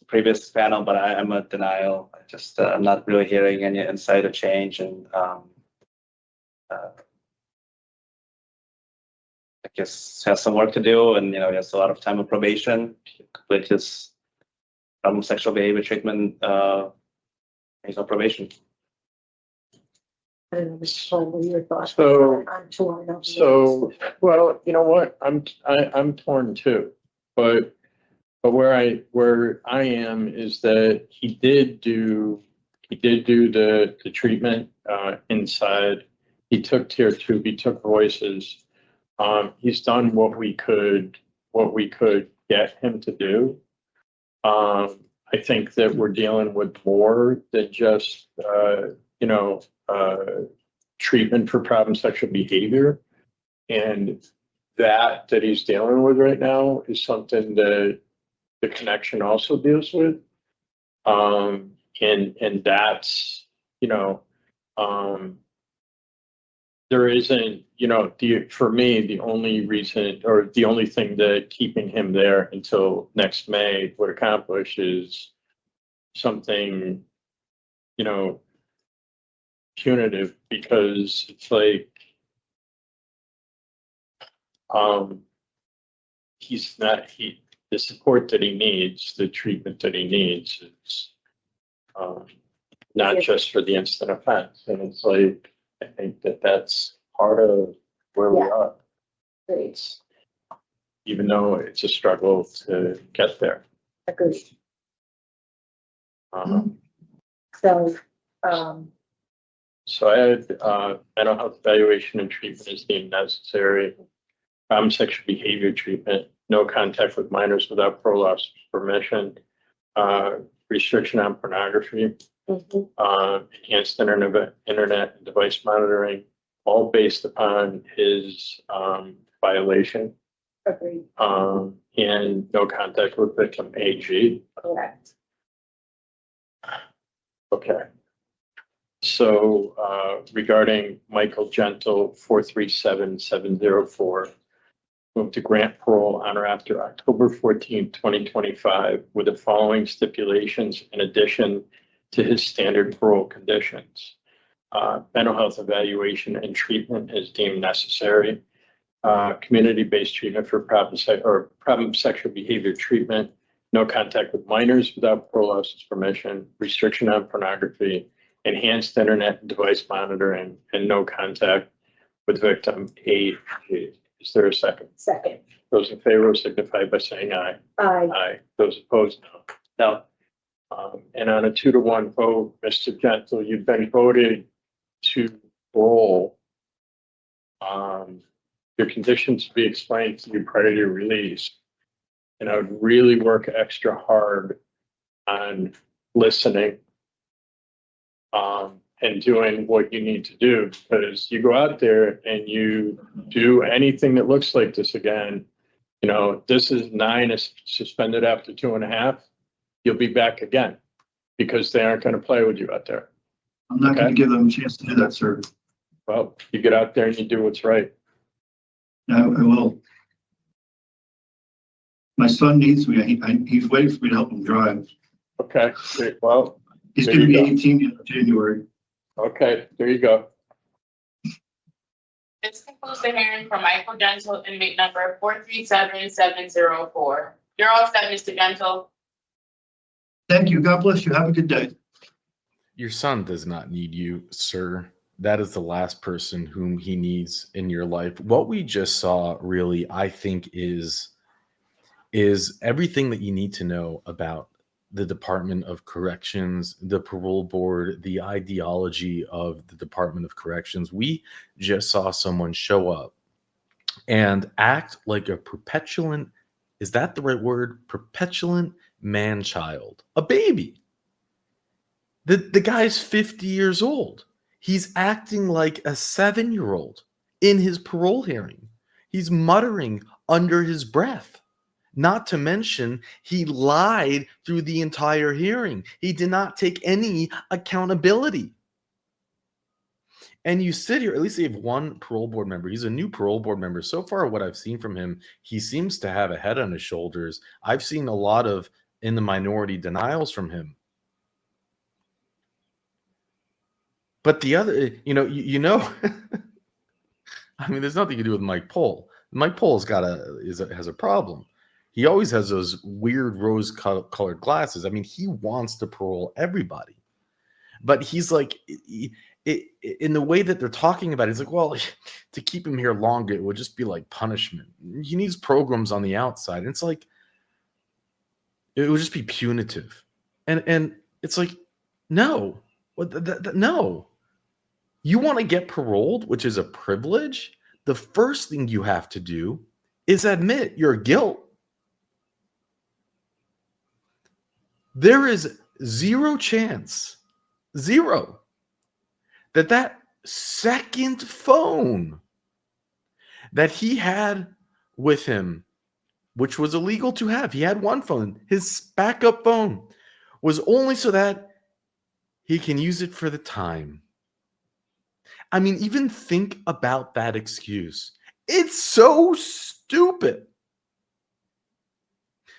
previous panel, but I am a denial. I just, I'm not really hearing any insight or change, and I guess has some work to do, and he has a lot of time of probation. Complete his sexual behavior treatment. He's on probation. I don't know, Mr. Cole, what are your thoughts? So- I'm torn on this. So, well, you know what? I'm torn too, but where I am is that he did do the treatment inside. He took tier 2. He took voices. He's done what we could get him to do. I think that we're dealing with more than just treatment for problem sexual behavior. And that he's dealing with right now is something that the connection also deals with. And that's, there isn't, for me, the only reason or the only thing that keeping him there until next May would accomplish is something, punitive, because it's like, the support that he needs, the treatment that he needs is not just for the instant offense. And it's like, I think that that's part of where we Yeah. are, Great, even though it's a struggle to get there. agreed. So, So I had mental health evaluation and treatment is deemed necessary. Sexual behavior treatment, no contact with minors without parole officer's permission, restriction on pornography, enhanced internet and device monitoring, all based upon his violation, agreed, and no contact with victim AG. correct. Okay. So regarding Michael Gentle, 437704, move to grant parole on or after October 14th, 2025, with the following stipulations in addition to his standard parole conditions. Mental health evaluation and treatment is deemed necessary. Community-based treatment for problem sexual behavior treatment, no contact with minors without parole officer's permission, restriction on pornography, enhanced internet and device monitoring, and no contact with victim AG. Is there a second? Second, Those in favor signify by saying aye. aye. Aye. Those opposed, no. No, And on a 2-to-1 vote, Mr. Gentle, you've been voted to parole. Your conditions to be explained to you prior to your release. And I would really work extra hard on listening and doing what you need to do, because you go out there and you do anything that looks like this again, this is 9 is suspended after 2.5, you'll be back again, because they aren't going to play with you out there. I'm not going Okay. to give them a chance to do that, sir. Well, you get out there and you do what's right. I will. My son needs me. He's waiting for me to help him drive. Okay, great. Well, He's There going to you be go. 18 in January. okay, there you go. This concludes the hearing for Michael Gentle, inmate number 437704. You're all set, Mr. Gentle. Thank you. God bless you. Have a good day. Your son does not need you, sir. That is the last person whom he needs in your life. What we just saw really, I think, is everything that you need to know about the Department of Corrections, the parole board, the ideology of the Department of Corrections. We just saw someone show up and act like a perpetuant, is that the right word? Perpetuant man-child, a baby. The guy's 50 years old. He's acting like a 7-year-old in his parole hearing. He's muttering under his breath. Not to mention, he lied through the entire hearing. He did not take any accountability. And you sit here, at least they have one parole board member. He's a new parole board member. So far, what I've seen from him, he seems to have a head on his shoulders. I've seen a lot of in the minority denials from him. But the other, I mean, there's nothing to do with Mike Pohl. Mike Pohl's has a problem. He always has those weird rose-colored glasses. I mean, he wants to parole everybody, but he's like, in the way that they're talking about it, he's like, well, to keep him here longer, it would just be like punishment. He needs programs on the outside. And it's like, it would just be punitive, and it's like, no, no. You want to get paroled, which is a privilege. The first thing you have to do is admit your guilt. There is zero chance, zero, that second phone that he had with him, which was illegal to have, he had one phone, his backup phone, was only so that he can use it for the time. I mean, even think about that excuse. It's so stupid.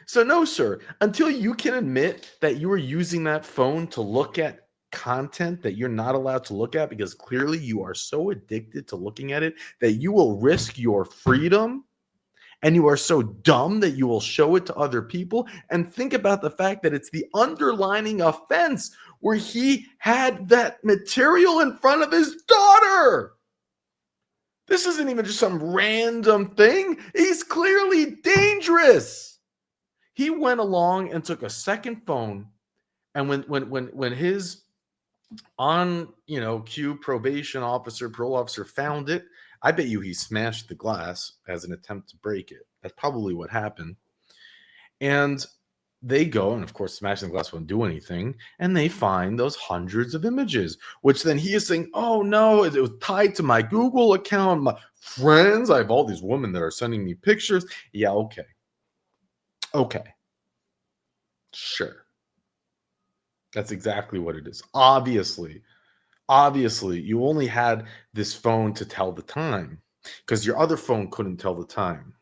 So no, sir, until you can admit that you were using that phone to look at content that you're not allowed to look at because clearly you are so addicted to looking at it that you will risk your freedom, and you are so dumb that you will show it to other people. And think about the fact that it's the underlining offense where he had that material in front of his daughter. This isn't even just some random thing. He's clearly dangerous. He went along and took a second phone, and when his cue probation officer, parole officer found it, I bet you he smashed the glass as an attempt to break it. That's probably what happened. And they go, and of course, smashing the glass won't do anything. And they find those hundreds of images, which then he is saying, oh no, it was tied to my Google account, my friends. I have all these women that are sending me pictures. Yeah, okay. Okay. Sure. That's exactly what it is. Obviously, you only had this phone to tell the time because your other phone couldn't tell the time.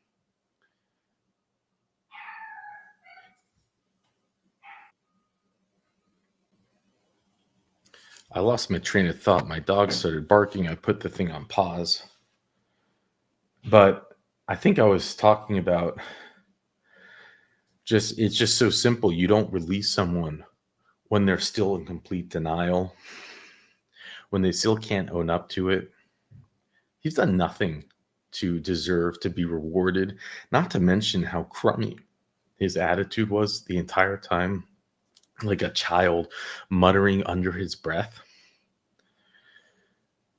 I lost my train of thought. My dog started barking. I put the thing on pause. But I think I was talking about it's just so simple. You don't release someone when they're still in complete denial, when they still can't own up to it. He's done nothing to deserve to be rewarded, not to mention how crummy his attitude was the entire time, like a child muttering under his breath.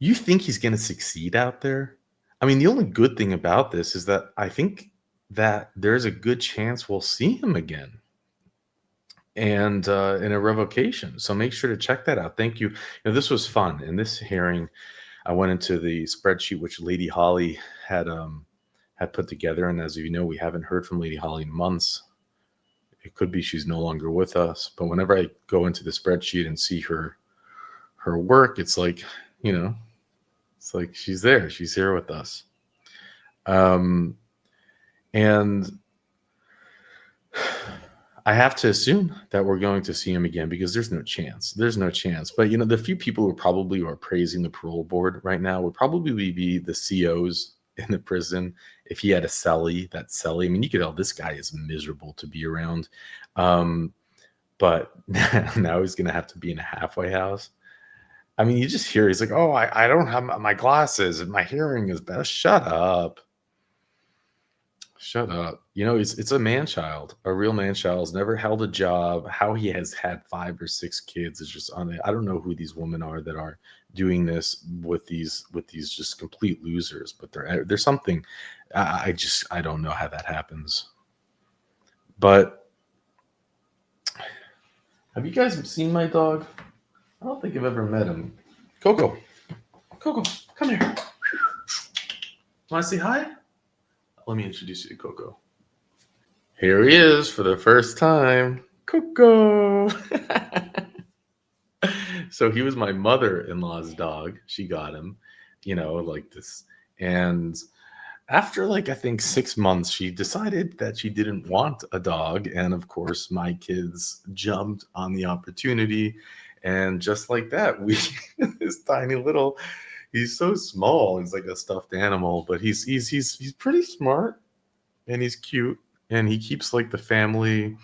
You think he's going to succeed out there? I mean, the only good thing about this is that I think that there's a good chance we'll see him again and in a revocation. So make sure to check that out. Thank you. This was fun. In this hearing, I went into the spreadsheet which Lady Holly had put together, and as you know, we haven't heard from Lady Holly in months. It could be she's no longer with us, but whenever I go into the spreadsheet and see her work, it's like, it's like she's there. She's here with us. And I have to assume that we're going to see him again because there's no chance. There's no chance. But, the few people who probably are praising the parole board right now would probably be the COs in the prison. If he had a cellie, I mean, you could tell this guy is miserable to be around. But now he's going to have to be in a halfway house. I mean, you just hear, he's like, oh, I don't have my glasses and my hearing is bad. Shut up. Shut up. It's a man-child, a real man-child. Has never held a job. How he has had 5 or 6 kids is just on it. I don't know who these women are that are doing this with these just complete losers, but there's something. I don't know how that happens. But have you guys seen my dog? I don't think I've ever met him. Coco, come here. Want to say hi? Let me introduce you to Coco. Here he is for the first time. Coco. So he was my mother-in-law's dog. She got him, like this. And after like I think 6 months, she decided that she didn't want a dog, and of course, my kids jumped on the opportunity, and just like that, we this tiny little. He's so small. He's like a stuffed animal, but he's pretty smart, and he's cute, and he keeps like the family.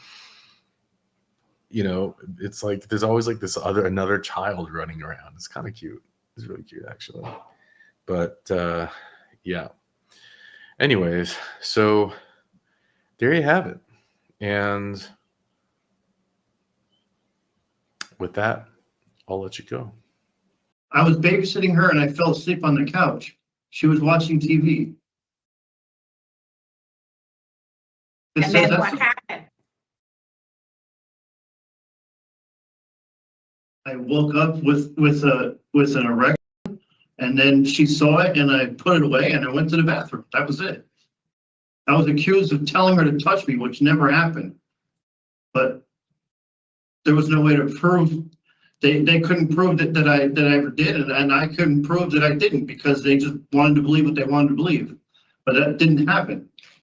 You know, it's like there's always like this another child running around. It's kind of cute. It's really cute actually. But yeah. Anyways, so there you have it. And with that, I'll let you go. I was babysitting her and I fell asleep on the couch. She was watching TV. It And says then that's- what happened? I woke up with an erection, and then she saw it and I put it away and I went to the bathroom. That was it. I was accused of telling her to touch me, which never happened. But there was no way to prove, they couldn't prove that I ever did, and I couldn't prove that I didn't, because they just wanted to believe what they wanted to believe. But that didn't happen.